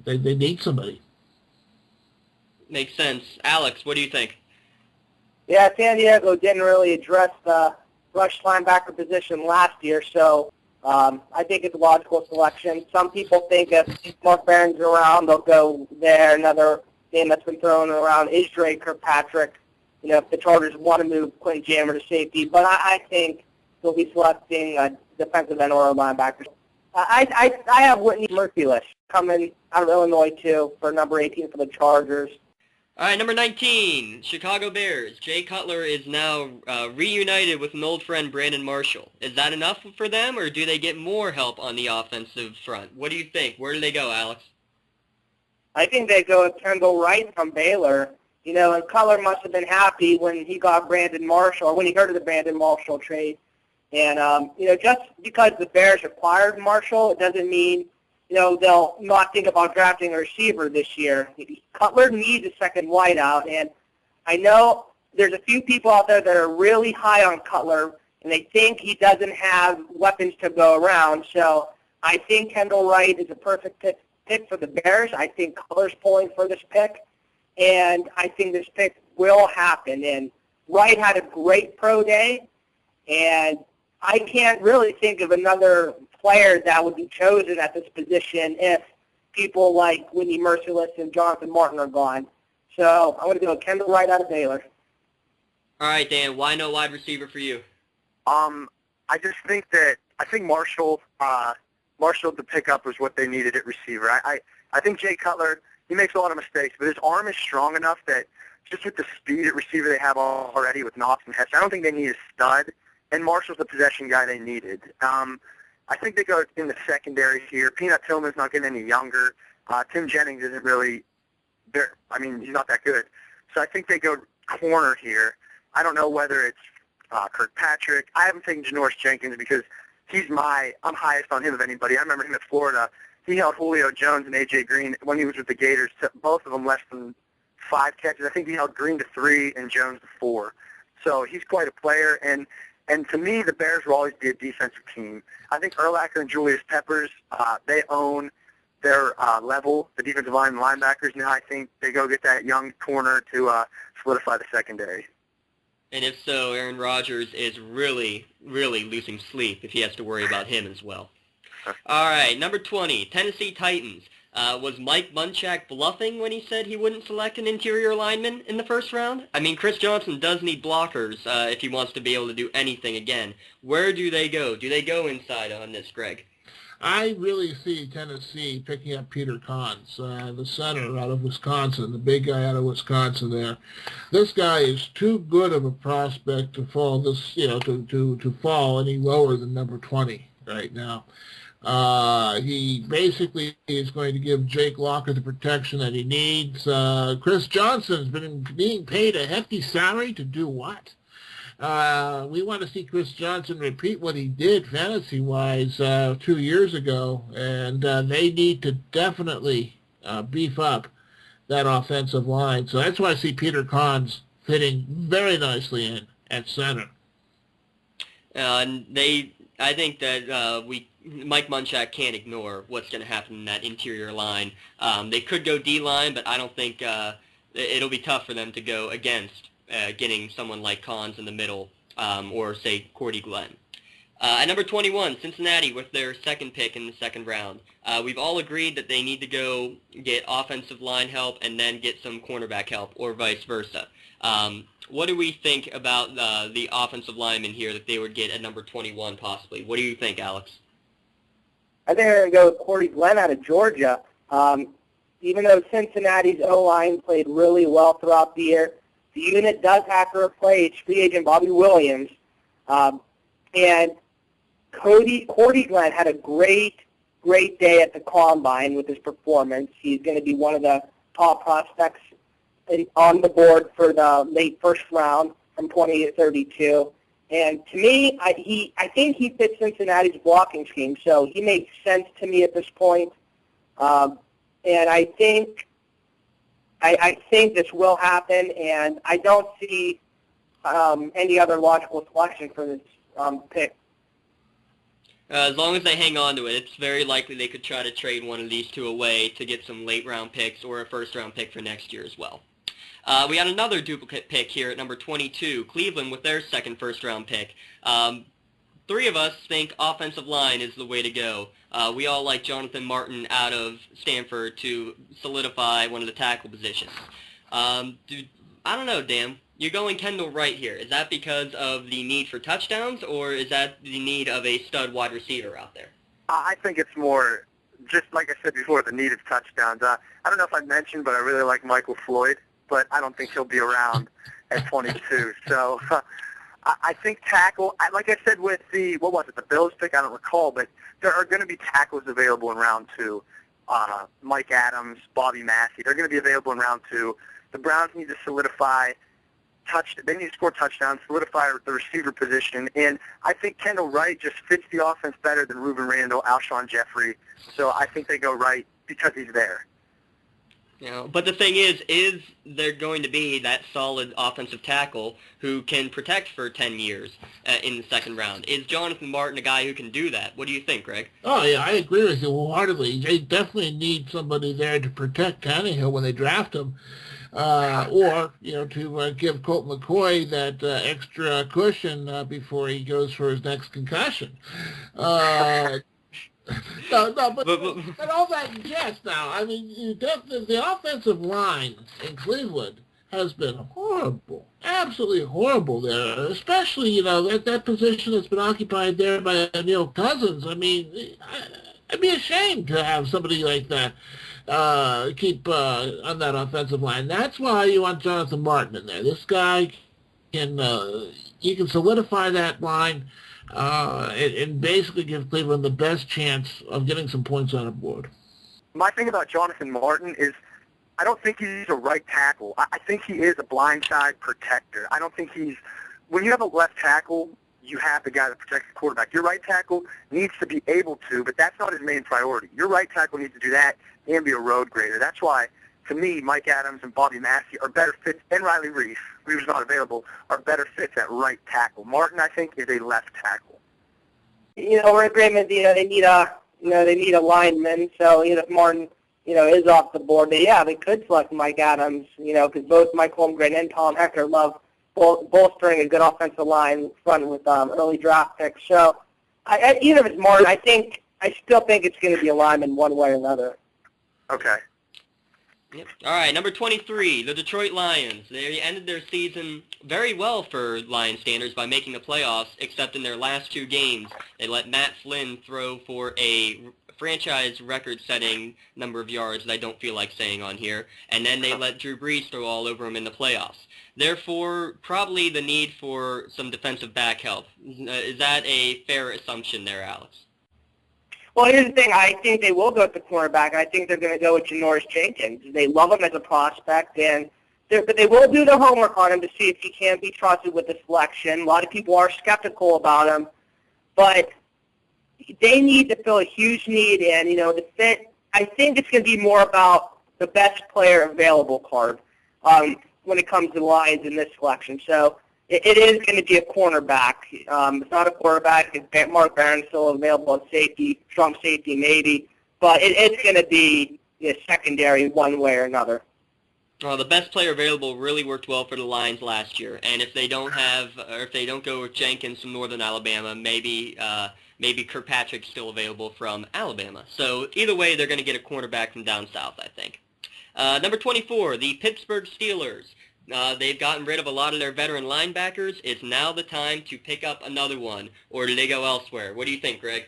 they need somebody. Makes sense. Alex, what do you think? Yeah, San Diego didn't really address the rush linebacker position last year, so I think it's a logical selection. Some people think if Mark Barron's around, they'll go there. Another name that's been thrown around is Dre Kirkpatrick. If the Chargers want to move Quentin Jammer to safety, but I think they'll be selecting a defensive end or a linebacker. I have Whitney Merciless coming out of Illinois, too, for number 18 for the Chargers. All right, number 19, Chicago Bears. Jay Cutler is now reunited with an old friend, Brandon Marshall. Is that enough for them, or do they get more help on the offensive front? What do you think? Where do they go, Alex? I think they go with Kendall Wright from Baylor. And Cutler must have been happy when he got Brandon Marshall, or when he heard of the Brandon Marshall trade. And, just because the Bears acquired Marshall, it doesn't mean they'll not think about drafting a receiver this year. Cutler needs a second wideout, and I know there's a few people out there that are really high on Cutler, and they think he doesn't have weapons to go around. So I think Kendall Wright is a perfect pick for the Bears. I think Cutler's pulling for this pick, and I think this pick will happen. And Wright had a great pro day, and I can't really think of another player that would be chosen at this position if people like Whitney Merciless and Jonathan Martin are gone. So I'm going to go Kendall Wright out of Baylor. All right, Dan, why no wide receiver for you? I think Marshall to pick up was what they needed at receiver. I think Jay Cutler, he makes a lot of mistakes, but his arm is strong enough that just with the speed at receiver they have already with Knox and Hess, I don't think they need a stud, and Marshall's the possession guy they needed. I think they go in the secondary here. Peanut Tillman's not getting any younger. Tim Jennings isn't really he's not that good. So I think they go corner here. I don't know whether it's Kirkpatrick. I haven't taken Janoris Jenkins because I'm highest on him of anybody. I remember him at Florida. He held Julio Jones and A.J. Green when he was with the Gators, both of them less than 5 catches. I think he held Green to 3 and Jones to 4. So he's quite a player. And to me, the Bears will always be a defensive team. I think Urlacher and Julius Peppers, they own their level, the defensive line and linebackers. Now I think they go get that young corner to solidify the secondary. And if so, Aaron Rodgers is really, really losing sleep if he has to worry about him as well. All right, number 20, Tennessee Titans. Was Mike Munchak bluffing when he said he wouldn't select an interior lineman in the first round? I mean, Chris Johnson does need blockers if he wants to be able to do anything again. Where do they go? Do they go inside on this, Greg? I really see Tennessee picking up Peter Cons, the center out of Wisconsin, the big guy out of Wisconsin there. This guy is too good of a prospect to fall to fall any lower than number 20 right now. He basically is going to give Jake Locker the protection that he needs. Chris Johnson's been being paid a hefty salary to do what? We want to see Chris Johnson repeat what he did fantasy-wise 2 years ago, and they need to definitely beef up that offensive line. So that's why I see Peter Cons fitting very nicely in at center. I think that Mike Munchak can't ignore what's going to happen in that interior line. They could go D-line, but I don't think it'll be tough for them to go against getting someone like Cons in the middle or, say, Cordy Glenn. At number 21, Cincinnati with their second pick in the second round. We've all agreed that they need to go get offensive line help and then get some cornerback help or vice versa. What do we think about the offensive lineman here that they would get at number 21 possibly? What do you think, Alex? I think they're going to go with Cordy Glenn out of Georgia. Even though Cincinnati's O-line played really well throughout the year, the unit does have to replace free agent Bobby Williams. And Cordy Glenn had a great day at the Combine with his performance. He's going to be one of the top prospects on the board for the late first round from 20 to 32. And to me, I think he fits Cincinnati's blocking scheme, so he makes sense to me at this point. And I think this will happen, and I don't see any other logical selection for this pick. As long as they hang on to it, it's very likely they could try to trade one of these two away to get some late-round picks or a first-round pick for next year as well. We had another duplicate pick here at number 22, Cleveland with their second first-round pick. 3 of us think offensive line is the way to go. We all like Jonathan Martin out of Stanford to solidify one of the tackle positions. I don't know, Dan. You're going Kendall Wright here. Is that because of the need for touchdowns, or is that the need of a stud wide receiver out there? I think it's more, just like I said before, the need of touchdowns. I don't know if I mentioned, but I really like Michael Floyd, but I don't think he'll be around at 22. So I think tackle, like I said with the Bills pick, I don't recall, but there are going to be tackles available in round 2. Mike Adams, Bobby Massey, they're going to be available in round 2. The Browns need to solidify they need to score touchdowns, solidify the receiver position, and I think Kendall Wright just fits the offense better than Reuben Randall, Alshon Jeffrey. So I think they go Wright because he's there. But the thing is there going to be that solid offensive tackle who can protect for 10 years in the second round? Is Jonathan Martin a guy who can do that? What do you think, Greg? Oh, yeah, I agree with you wholeheartedly. They definitely need somebody there to protect Tannehill when they draft him. Or to give Colt McCoy that extra cushion before he goes for his next concussion. But all that yes. Now, I mean, the offensive line in Cleveland has been horrible, absolutely horrible there. Especially, that position that's been occupied there by Neil Cousins. I mean, I'd be ashamed to have somebody like that keep on that offensive line. That's why you want Jonathan Martin in there. This guy can solidify that line and basically give Cleveland the best chance of getting some points on the board. My thing about Jonathan Martin is I don't think he's a right tackle. I think he is a blindside protector. I don't think he's – when you have a left tackle, you have the guy that protects the quarterback. Your right tackle needs to be able to, but that's not his main priority. Your right tackle needs to do that and be a road grader. That's why, to me, Mike Adams and Bobby Massey are better fits, and Riley Reef, who's not available, are better fits at right tackle. Martin, I think, is a left tackle. Rick Raymond, they need a lineman. So, if Martin, is off the board, they could select Mike Adams, because both Mike Holmgren and Tom Hector love bolstering a good offensive line front with early draft picks. So, either if it's Martin, I still think it's going to be a lineman one way or another. Okay. Yep. All right, number 23, the Detroit Lions. They ended their season very well for Lions standards by making the playoffs, except in their last 2 games. They let Matt Flynn throw for a franchise record-setting number of yards that I don't feel like saying on here, and then they let Drew Brees throw all over him in the playoffs. Therefore, probably the need for some defensive back help. Is that a fair assumption there, Alex? Well, here's the thing. I think they will go with the cornerback. I think they're going to go with Janoris Jenkins. They love him as a prospect, but they will do their homework on him to see if he can be trusted with the selection. A lot of people are skeptical about him, but they need to fill a huge need, and the fit. I think it's going to be more about the best player available card when it comes to the Lions in this selection. So it is going to be a cornerback. It's not a quarterback. It's Mark Barron still available at safety, strong safety maybe, but it's going to be secondary one way or another. Well, the best player available really worked well for the Lions last year, and if they don't go with Jenkins from Northern Alabama, maybe Kirkpatrick's still available from Alabama. So either way, they're going to get a cornerback from down south, I think. Number 24, the Pittsburgh Steelers. They've gotten rid of a lot of their veteran linebackers. It's now the time to pick up another one, or do they go elsewhere? What do you think, Greg?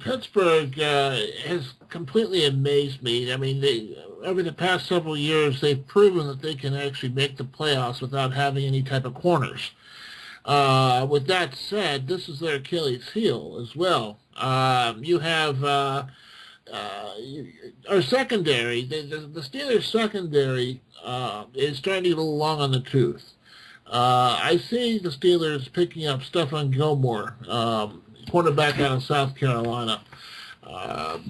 Pittsburgh has completely amazed me. I mean, over the past several years, they've proven that they can actually make the playoffs without having any type of corners. With that said, this is their Achilles heel as well. You have our secondary. The Steelers' secondary is starting to get a little long on the tooth. I see the Steelers picking up Stephon Gilmore, cornerback out of South Carolina,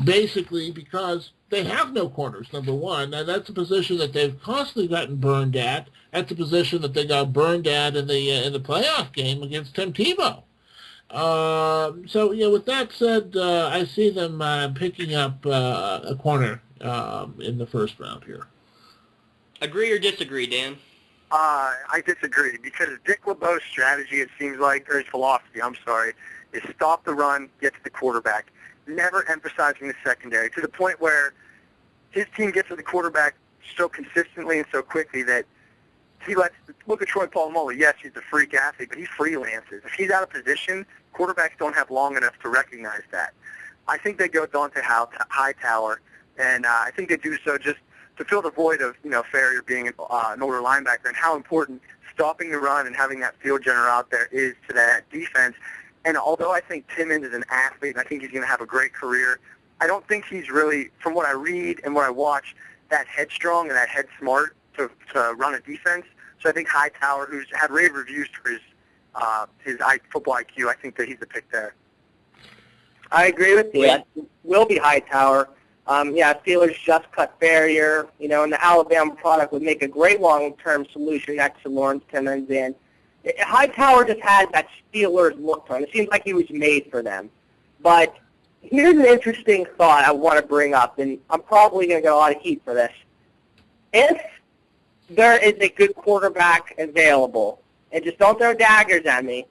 basically because they have no corners, number one, and that's a position that they've constantly gotten burned at. That's a position that they got burned at in the playoff game against Tim Tebow. So, with that said, I see them picking up a corner in the first round here. Agree or disagree, Dan? I disagree because Dick LeBeau's strategy, it seems like, or his philosophy, is stop the run, get to the quarterback, never emphasizing the secondary, to the point where his team gets to the quarterback so consistently and so quickly that he lets, look at Troy Polamalu. Yes, he's a freak athlete, but he freelances. If he's out of position, quarterbacks don't have long enough to recognize that. I think they go Dante Hightower, and I think they do so just to fill the void of, Farrior being an older linebacker and how important stopping the run and having that field general out there is to that defense. And although I think Timmons is an athlete and I think he's going to have a great career, I don't think he's really, from what I read and what I watch, that headstrong and that head smart to run a defense. So I think Hightower, who's had rave reviews for his football IQ, I think that he's the pick there. I agree with you. It will be Hightower. Steelers just cut Farrior, and the Alabama product would make a great long-term solution next to Lawrence Timmons. And Hightower just has that Steelers look to him. It seems like he was made for them. But here's an interesting thought I want to bring up, and I'm probably going to get a lot of heat for this. If there is a good quarterback available, and just don't throw daggers at me,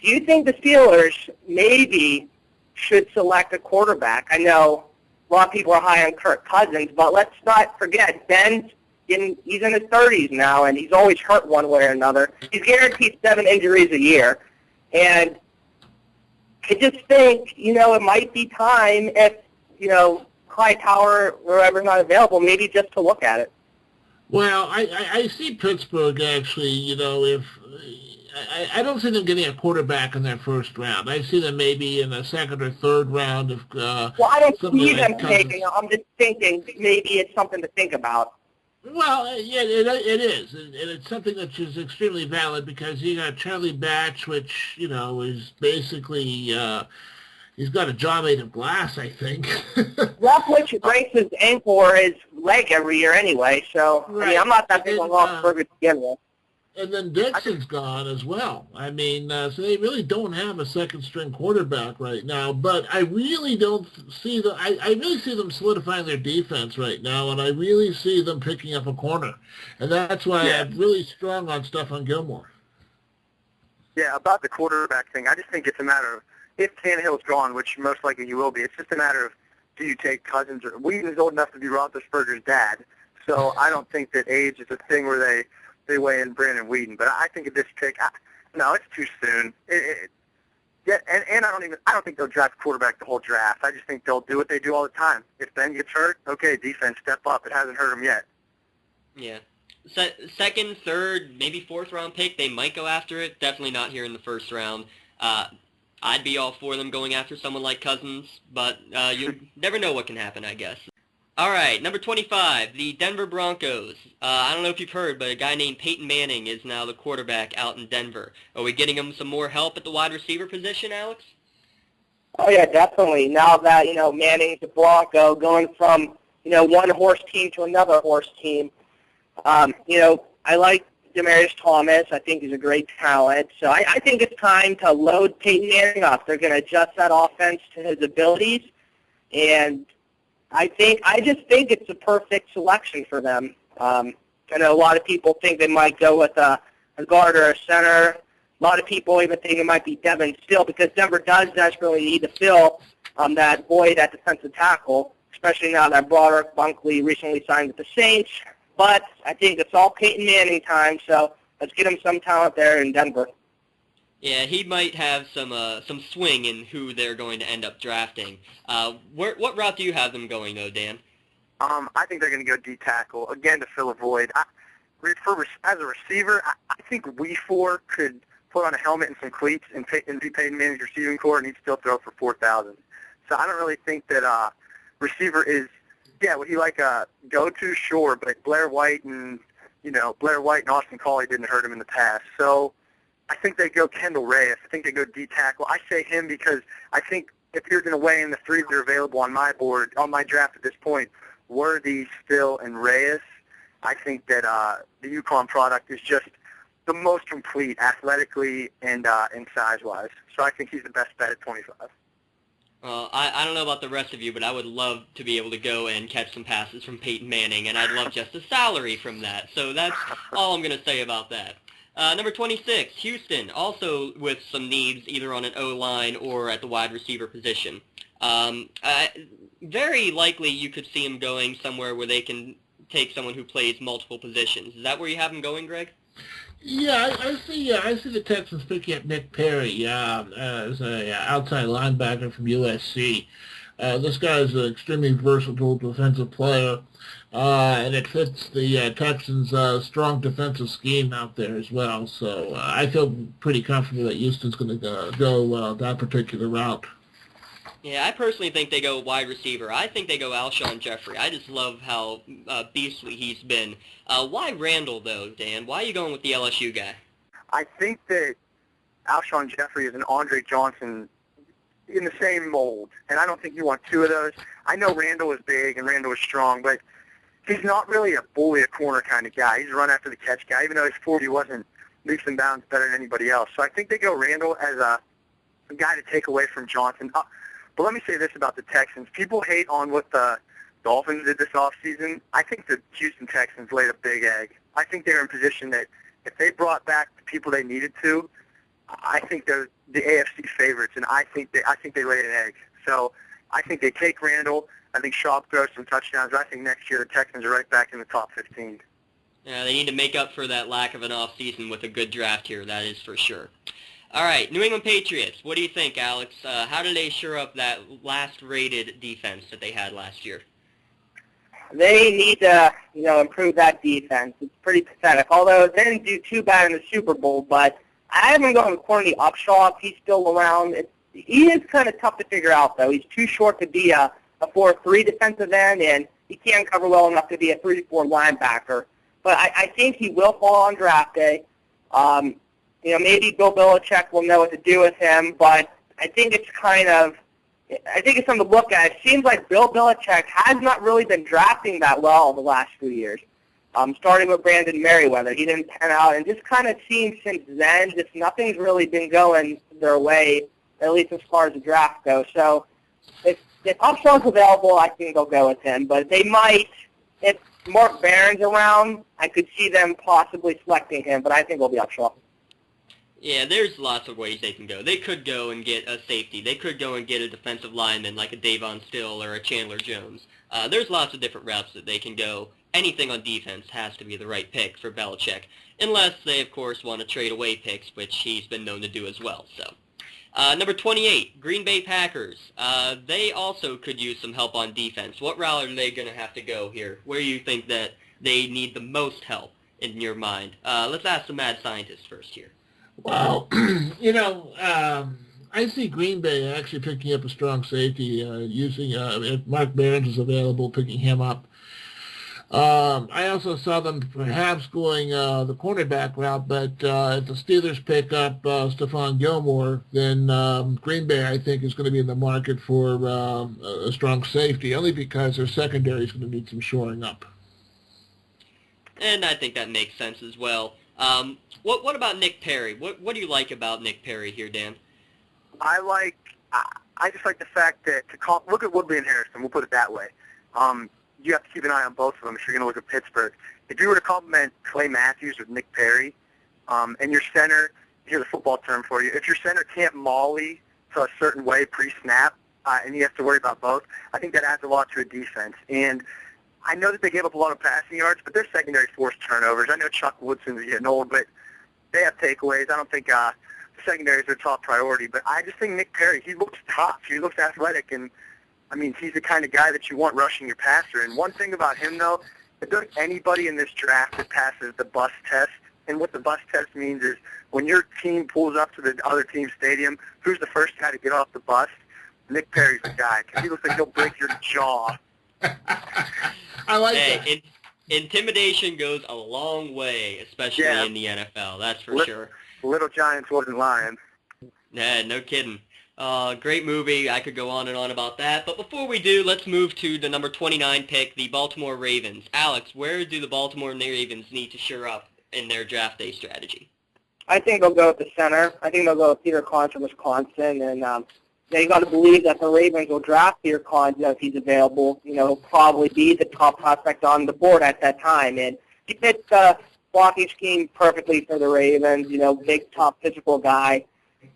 do you think the Steelers maybe should select a quarterback? I know a lot of people are high on Kirk Cousins, but let's not forget, he's in his 30s now, and he's always hurt one way or another. He's guaranteed 7 injuries a year. And I just think, it might be time if, Hightower or whoever's not available, maybe just to look at it. Well, I see Pittsburgh actually. If I don't see them getting a quarterback in their first round. I see them maybe in the second or third round if Well, I don't somebody see them like taking. Cousins. I'm just thinking maybe it's something to think about. Well, yeah, it is, and it's something that is extremely valid because you got Charlie Batch, which is basically he's got a jaw made of glass, I think. Leftwich breaks his ankle or his leg every year anyway, so I mean, Right, I'm not that and big on then Roethlisberger to begin with. and then Dixon's gone as well. I mean, so they really don't have a second string quarterback right now. But I really don't see the. I really see them solidifying their defense right now, and I really see them picking up a corner, and that's why Yeah. I'm really strong on Stephon Gilmore. Yeah, about the quarterback thing, I just think it's a matter of if Tannehill's gone, which most likely he will be, it's just a matter of do you take Cousins or Wheaton is old enough to be Roethlisberger's dad, so I don't think that age is a thing where they weigh in Brandon Wheaton. But I think at this pick, no, it's too soon. Yeah, and I don't think they'll draft quarterback the whole draft. I just think they'll do what they do all the time. If Ben gets hurt, okay, defense, step up. It hasn't hurt him yet. Yeah. Second, third, maybe fourth round pick, they might go after it. Definitely not here in the first round. I'd be all for them going after someone like Cousins, but you never know what can happen, I guess. All right, number 25, the Denver Broncos. I don't know if you've heard, but a guy named Peyton Manning is now the quarterback out in Denver. Are we getting him some more help at the wide receiver position, Alex? Oh yeah, definitely. Now that Manning's a Bronco, going from one horse team to another horse team. I like Demaryius Thomas. I think he's a great talent. So I think it's time to load Peyton Manning up. They're going to adjust that offense to his abilities, and I just think it's a perfect selection for them. I know a lot of people think they might go with a guard or a center. A lot of people even think it might be Devin Steele because Denver does desperately need to fill that void at defensive tackle, especially now that Broderick Bunkley recently signed with the Saints. But I think it's all Peyton Manning time, so let's get him some talent there in Denver. Yeah, he might have some swing in who they're going to end up drafting. What route do you have them going, though, Dan? I think they're going to go D-tackle, again, to fill a void. As a receiver, I think Weefor could put on a helmet and some cleats and be Peyton Manning's receiving core, and he'd still throw for 4,000. So I don't really think that receiver is, would he like a go-to? Sure, but Blair White and Austin Collie didn't hurt him in the past. So I think they go Kendall Reyes. I think they go D-tackle. I say him because I think if you're going to weigh in the three that are available on my board, on my draft at this point, Worthy, Still, and Reyes, I think that the UConn product is just the most complete athletically and size-wise. So I think he's the best bet at 25. I don't know about the rest of you, but I would love to be able to go and catch some passes from Peyton Manning, and I'd love just a salary from that. So that's all I'm going to say about that. Number 26, Houston, also with some needs either on an O-line or at the wide receiver position. Very likely you could see him going somewhere where they can take someone who plays multiple positions. Is that where you have him going, Greg? Yeah, I see the Texans picking up Nick Perry as a outside linebacker from USC. This guy is an extremely versatile defensive player, and it fits the Texans' strong defensive scheme out there as well. So I feel pretty comfortable that Houston's going to go that particular route. Yeah, I personally think they go wide receiver. I think they go Alshon Jeffrey. I just love how beastly he's been. Why Randall, though, Dan? Why are you going with the LSU guy? I think that Alshon Jeffrey is an Andre Johnson in the same mold, and I don't think you want two of those. I know Randall is big and Randall is strong, but he's not really a bully, a corner kind of guy. He's a run after the catch guy, even though he's 40, he wasn't leaps and bounds better than anybody else. So I think they go Randall as a guy to take away from Johnson. But let me say this about the Texans. People hate on what the Dolphins did this offseason. I think the Houston Texans laid a big egg. I think they're in position that if they brought back the people they needed to, I think they're the AFC favorites, and I think they laid an egg. So I think they take Randall. I think Schaub throws some touchdowns. I think next year the Texans are right back in the top 15. Yeah, they need to make up for that lack of an offseason with a good draft here, that is for sure. All right, New England Patriots. What do you think, Alex? How did they shore up that last rated defense that they had last year? they need to, improve that defense. It's pretty pathetic. Although they didn't do too bad in the Super Bowl, but I haven't gone with Corny Upshaw if he's still around. He is kind of tough to figure out, though. He's too short to be a 4-3 defensive end, and he can't cover well enough to be a 3-4 linebacker. But I think he will fall on draft day. Maybe Bill Belichick will know what to do with him, but I think it's something to look at. It seems like Bill Belichick has not really been drafting that well the last few years. Starting with Brandon Merriweather, he didn't pan out, and just kind of seems since then, just nothing's really been going their way, at least as far as the draft goes. So if Upshaw's available, I think they'll go with him. But they might, if Mark Barron's around, I could see them possibly selecting him, but I think it'll be Upshaw. Yeah, there's lots of ways they can go. They could go and get a safety. They could go and get a defensive lineman like a Davon Still or a Chandler Jones. There's lots of different routes that they can go. Anything on defense has to be the right pick for Belichick, unless they, of course, want to trade away picks, which he's been known to do as well. So, number 28, Green Bay Packers. They also could use some help on defense. What route are they going to have to go here? Where do you think that they need the most help in your mind? Let's ask the mad scientist first here. Well, I see Green Bay actually picking up a strong safety, using, if Mark Barnes is available, picking him up. I also saw them perhaps going the cornerback route, but if the Steelers pick up Stephon Gilmore, then Green Bay, I think, is going to be in the market for a strong safety, only because their secondary is going to need some shoring up. And I think that makes sense as well. What about Nick Perry? What do you like about Nick Perry here, Dan? I just like the fact that look at Woodley and Harrison. We'll put it that way. You have to keep an eye on both of them if you're going to look at Pittsburgh. If you were to complement Clay Matthews with Nick Perry, and your center, here's a football term for you, if your center can't molly to a certain way pre-snap, and you have to worry about both, I think that adds a lot to a defense. And I know that they gave up a lot of passing yards, but their secondary forced turnovers. I know Chuck Woodson is getting old, but they have takeaways. I don't think the secondary is their top priority. But I just think Nick Perry, he looks tough. He looks athletic, and I mean, he's the kind of guy that you want rushing your passer. And one thing about him, though, if there's anybody in this draft that passes the bus test, and what the bus test means is when your team pulls up to the other team's stadium, who's the first guy to get off the bus? Nick Perry's the guy, because he looks like he'll break your jaw. I like that. Intimidation goes a long way, especially in the NFL. That's for sure. Little Giants wasn't lying. Nah, no kidding. Great movie. I could go on and on about that. But before we do, let's move to the number 29 pick, the Baltimore Ravens. Alex, where do the Baltimore Ravens need to shore up in their draft day strategy? I think they'll go with the center. I think they'll go with Peter Kahn from Wisconsin, and they got to believe that the Ravens will draft Peter Kahn if he's available. He'll probably be the top prospect on the board at that time, and he fits the blocking scheme perfectly for the Ravens. Big, tough, physical guy.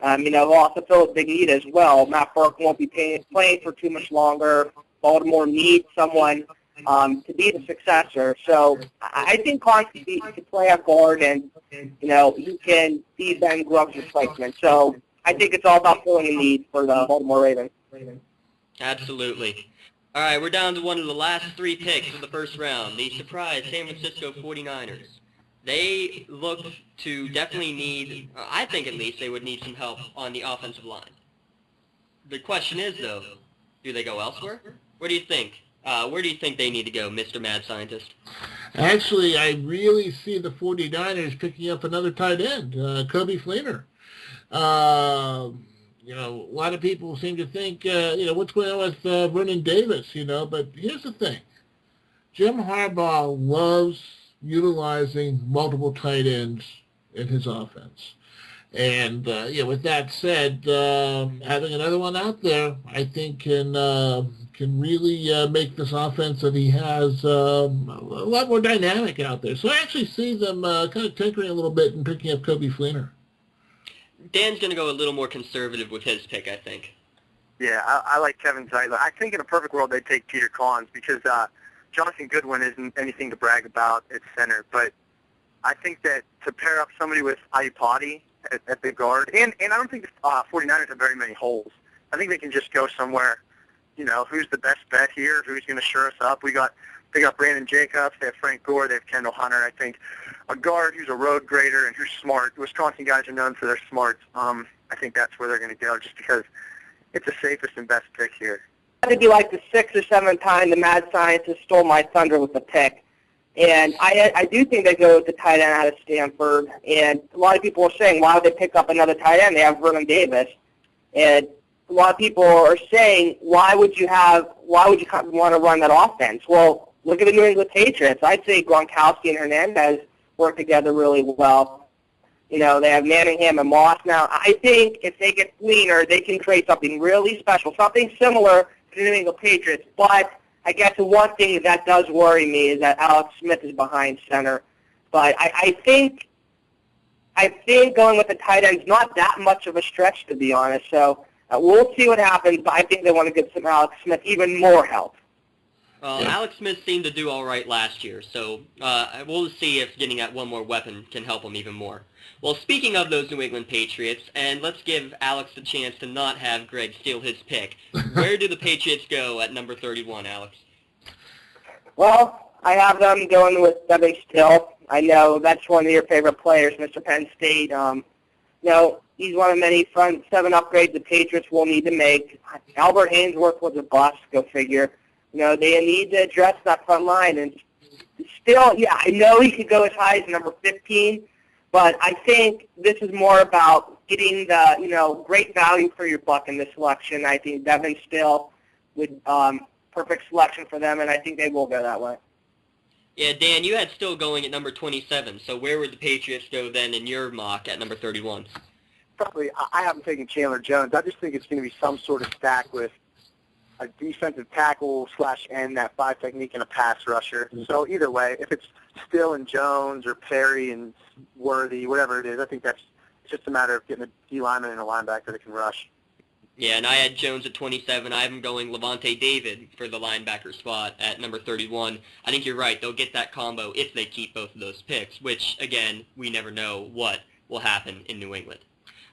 He'll also fill a big need as well. Matt Burke won't be playing for too much longer. Baltimore needs someone to be the successor. So I think Kahn can play at guard, and he can be Ben Grubb's replacement. So I think it's all about filling a need for the Baltimore Ravens. Absolutely. All right, we're down to one of the last three picks of the first round, the surprise San Francisco 49ers. They look to definitely need, I think at least, they would need some help on the offensive line. The question is, though, do they go elsewhere? What do you think? Where do you think they need to go, Mr. Mad Scientist? Actually, I really see the 49ers picking up another tight end, Coby Fleener. A lot of people seem to think, what's going on with Vernon Davis, but here's the thing. Jim Harbaugh loves utilizing multiple tight ends in his offense. And, with that said, having another one out there, I think can really make this offense that he has a lot more dynamic out there. So I actually see them kind of tinkering a little bit and picking up Coby Fleener. Dan's going to go a little more conservative with his pick, I think. Yeah, I like Kevin Zeitler. I think in a perfect world they'd take Peter Kahn because Jonathan Goodwin isn't anything to brag about at center. But I think that to pair up somebody with Iupati at the guard, and I don't think the 49ers have very many holes. I think they can just go somewhere, who's the best bet here, who's going to shore us up. We got They got Brandon Jacobs. They have Frank Gore. They have Kendall Hunter. I think a guard who's a road grader and who's smart. Wisconsin guys are known for their smarts. I think that's where they're going to go just because it's the safest and best pick here. I think like the 6th or 7th time the mad scientist stole my thunder with the pick. And I do think they go with the tight end out of Stanford. And a lot of people are saying, why would they pick up another tight end? They have Vernon Davis. And a lot of people are saying, why would you want to run that offense? Well, look at the New England Patriots. I'd say Gronkowski and Hernandez work together really well. You know, they have Manningham and Moss now. I think if they get Fleener, they can create something really special, something similar to the New England Patriots. But I guess the one thing that does worry me is that Alex Smith is behind center. But I think going with the tight end is not that much of a stretch, to be honest. So we'll see what happens, but I think they want to give some Alex Smith even more help. Well, Alex Smith seemed to do all right last year, so we'll see if getting that one more weapon can help him even more. Well, speaking of those New England Patriots, and let's give Alex the chance to not have Greg steal his pick. Where do the Patriots go at number 31, Alex? Well, I have them going with Devin Still. I know that's one of your favorite players, Mr. Penn State. You know, he's one of many front seven upgrades the Patriots will need to make. Albert Haynesworth was a bust, go figure. You know, they need to address that front line. And Still, yeah, I know he could go as high as number 15, but I think this is more about getting the, you know, great value for your buck in this selection. I think Devin Still would perfect selection for them, and I think they will go that way. Yeah, Dan, you had Still going at number 27, so where would the Patriots go then in your mock at number 31? Probably, I haven't taken Chandler Jones. I just think it's going to be some sort of stack with a defensive tackle / end, that 5 technique, and a pass rusher. So either way, if it's Still and Jones or Perry and Worthy, whatever it is, I think it's just a matter of getting a D lineman and a linebacker that can rush. Yeah, and I had Jones at 27. I have him going Levante David for the linebacker spot at number 31. I think you're right. They'll get that combo if they keep both of those picks, which, again, we never know what will happen in New England.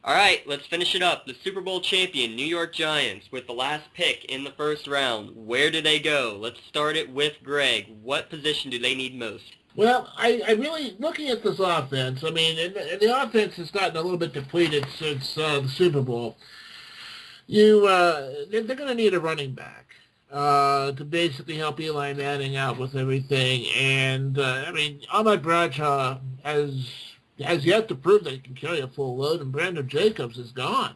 All right, let's finish it up. The Super Bowl champion, New York Giants, with the last pick in the first round. Where do they go? Let's start it with Greg. What position do they need most? Well, I really, looking at this offense, I mean, and the offense has gotten a little bit depleted since the Super Bowl. They're going to need a running back to basically help Eli Manning out with everything. And, I mean, Ahmad Bradshaw has yet to prove that he can carry a full load, and Brandon Jacobs is gone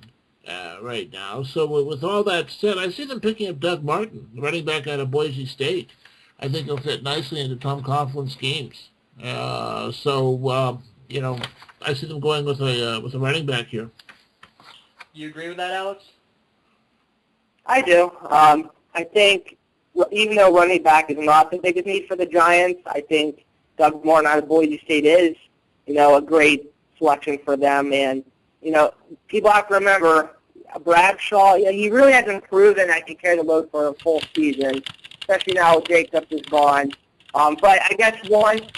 right now. So with all that said, I see them picking up Doug Martin, running back out of Boise State. I think he'll fit nicely into Tom Coughlin's schemes. You know, I see them going with a running back here. You agree with that, Alex? I do. I think even though running back is not the biggest need for the Giants, I think Doug Martin out of Boise State is, you know, a great selection for them. And, you know, people have to remember Bradshaw, you know, he really hasn't proven that he can carry the load for a full season, especially now Jacobs is gone. But I guess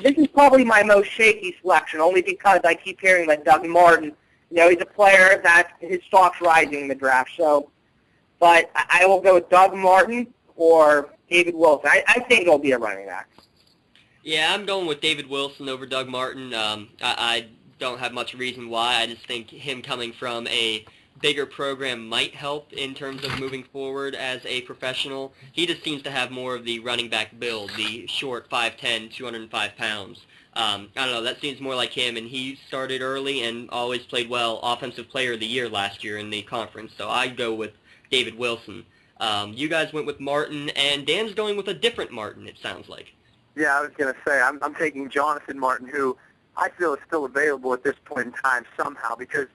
this is probably my most shaky selection, only because I keep hearing that Doug Martin, you know, he's a player that his stock's rising in the draft. So, but I will go with Doug Martin or David Wilson. I think it'll be a running back. Yeah, I'm going with David Wilson over Doug Martin. I don't have much reason why. I just think him coming from a bigger program might help in terms of moving forward as a professional. He just seems to have more of the running back build, the short 5'10", 205 pounds. I don't know, that seems more like him, and he started early and always played well, Offensive Player of the Year last year in the conference, so I'd go with David Wilson. You guys went with Martin, and Dan's going with a different Martin, it sounds like. Yeah, I was going to say, I'm taking Jonathan Martin, who I feel is still available at this point in time somehow, because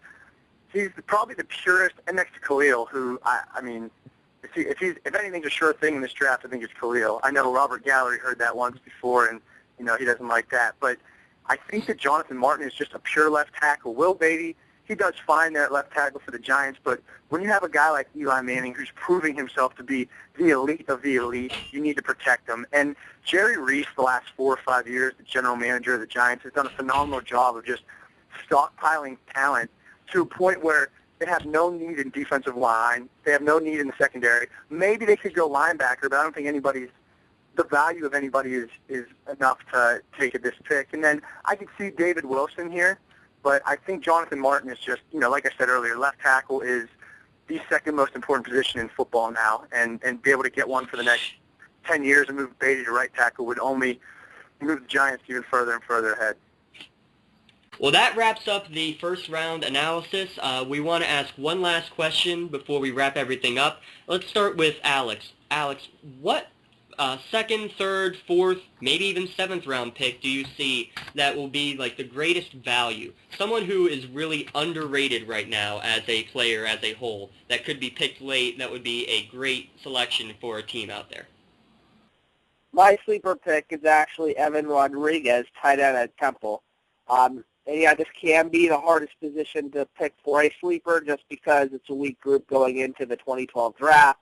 he's probably the purest, and next to Khalil, who, I mean, if anything's a sure thing in this draft, I think it's Khalil. I know Robert Gallery heard that once before, and, you know, he doesn't like that. But I think that Jonathan Martin is just a pure left tackle. Will Beatty, he does fine there at left tackle for the Giants, but when you have a guy like Eli Manning who's proving himself to be the elite of the elite, you need to protect him. And Jerry Reese, the last 4 or 5 years, the general manager of the Giants, has done a phenomenal job of just stockpiling talent to a point where they have no need in defensive line. They have no need in the secondary. Maybe they could go linebacker, but I don't think anybody's the value of anybody is enough to take this pick. And then I could see David Wilson here, but I think Jonathan Martin is just, like I said earlier, left tackle is the second most important position in football now, and be able to get one for the next 10 years and move Beatty to right tackle would only move the Giants even further and further ahead. Well, that wraps up the first round analysis. We want to ask one last question before we wrap everything up. Let's start with Alex. Alex, what second, third, fourth, maybe even seventh round pick do you see that will be like the greatest value? Someone who is really underrated right now as a player as a whole that could be picked late that would be a great selection for a team out there. My sleeper pick is actually Evan Rodriguez, tight end at Temple. And yeah, this can be the hardest position to pick for a sleeper just because it's a weak group going into the 2012 draft.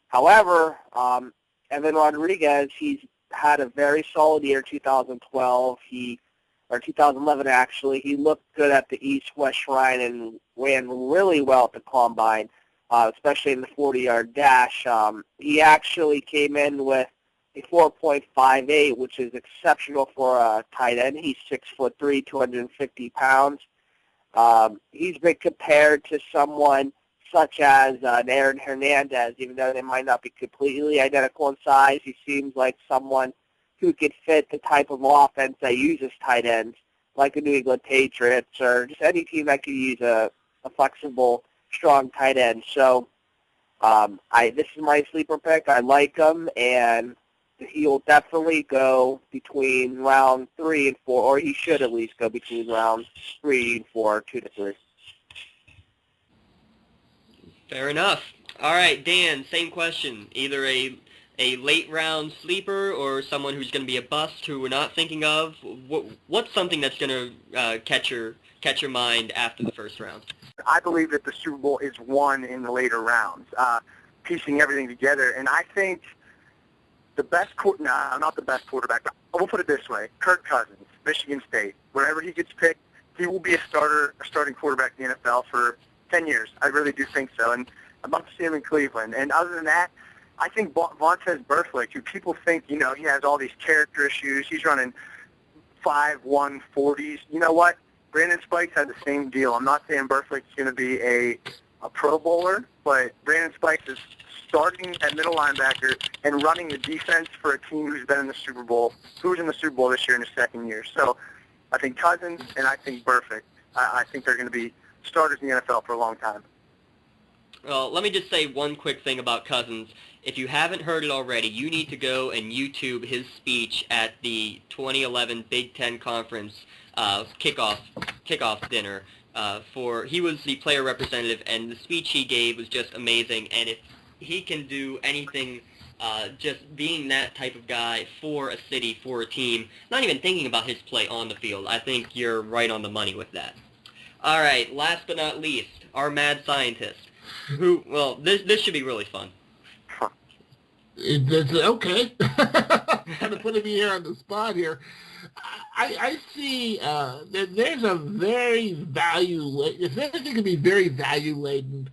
However, Evan Rodriguez, he's had a very solid year 2012. Or 2011 actually. He looked good at the East-West Shrine and ran really well at the Combine, especially in the 40-yard dash. He actually came in with a 4.58, which is exceptional for a tight end. He's 6'3", 250 pounds. He's been compared to someone such as Aaron Hernandez, even though they might not be completely identical in size. He seems like someone who could fit the type of offense that uses tight ends, like the New England Patriots or just any team that could use a flexible, strong tight end. So this is my sleeper pick. I like him, and he'll definitely go between round 3 and 4, or he should at least go between rounds 3 and 4, 2 to 3. Fair enough. All right, Dan, same question. Either a late round sleeper or someone who's going to be a bust who we're not thinking of. What's something that's going to catch your mind after the first round? I believe that the Super Bowl is won in the later rounds, piecing everything together. And I think the best not the best quarterback, but we'll put it this way. Kirk Cousins, Michigan State, wherever he gets picked, he will be a starting quarterback in the NFL for 10 years. I really do think so. And I'd love to see him in Cleveland. And other than that, I think Vontaze Burfict, who people think, he has all these character issues. He's running 5'1" 40s. You know what? Brandon Spikes had the same deal. I'm not saying Burfict's going to be a Pro Bowler, but Brandon Spikes is starting at middle linebacker and running the defense for a team who's been in the Super Bowl, who was in the Super Bowl this year in his second year. So I think Cousins and I think Burfict, I think they're going to be starters in the NFL for a long time. Well, let me just say one quick thing about Cousins. If you haven't heard it already, you need to go and YouTube his speech at the 2011 Big Ten Conference kickoff dinner. He was the player representative, and the speech he gave was just amazing. And if he can do anything, just being that type of guy for a city, for a team, not even thinking about his play on the field, I think you're right on the money with that. All right, last but not least, our mad scientist. This should be really fun. Okay. Kind of putting me here on the spot here. I see there's a very if anything could be very value-laden,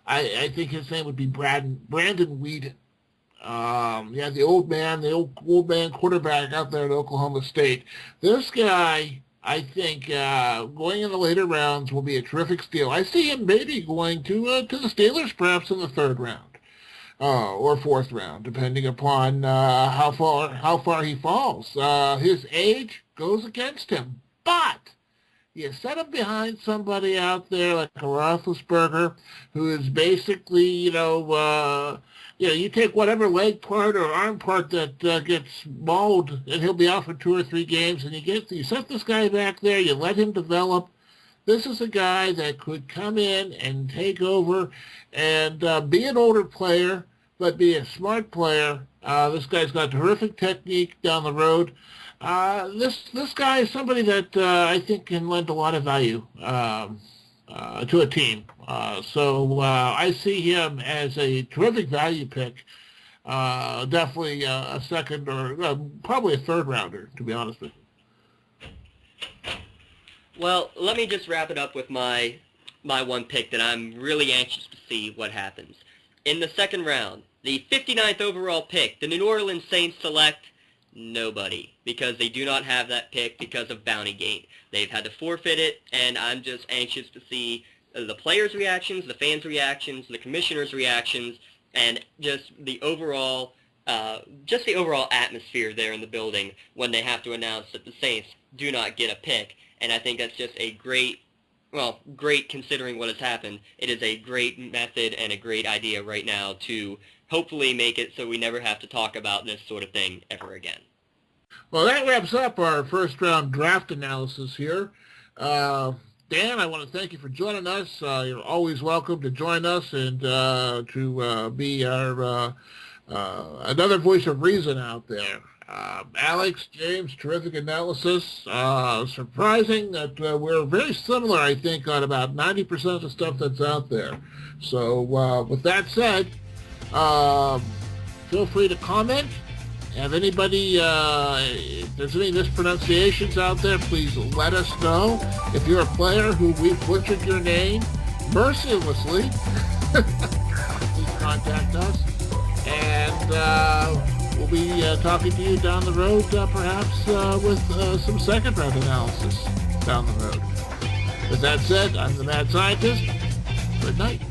I think his name would be Brandon Weeden. The old man quarterback out there at Oklahoma State. This guy, I think, going in the later rounds will be a terrific steal. I see him maybe going to the Steelers perhaps in the third round. Or fourth round, depending upon how far he falls. His age goes against him, but you set him behind somebody out there like a Roethlisberger, who is basically, you take whatever leg part or arm part that gets mauled, and he'll be out for 2 or 3 games, and you set this guy back there, you let him develop. This is a guy that could come in and take over and be an older player, but be a smart player. This guy's got terrific technique down the road. This guy is somebody that I think can lend a lot of value to a team. So I see him as a terrific value pick. Definitely a second or probably a third rounder, to be honest with you. Well, let me just wrap it up with my one pick that I'm really anxious to see what happens. In the second round, The 59th overall pick, the New Orleans Saints select nobody, because they do not have that pick because of Bounty Gate. They've had to forfeit it, and I'm just anxious to see the players' reactions, the fans' reactions, the commissioners' reactions, and just the overall atmosphere there in the building when they have to announce that the Saints do not get a pick. And I think that's just a great considering what has happened. It is a great method and a great idea right now to hopefully make it so we never have to talk about this sort of thing ever again. Well, that wraps up our first-round draft analysis here. Dan, I want to thank you for joining us. You're always welcome to join us and to be our another voice of reason out there. Alex, James, terrific analysis. Surprising that we're very similar, I think, on about 90% of the stuff that's out there. So with that said, feel free to comment. Have anybody, if there's any mispronunciations out there, please let us know. If you're a player who we've butchered your name mercilessly, please contact us. And we'll be talking to you down the road, perhaps with some second-round analysis down the road. With that said, I'm the Mad Scientist. Good night.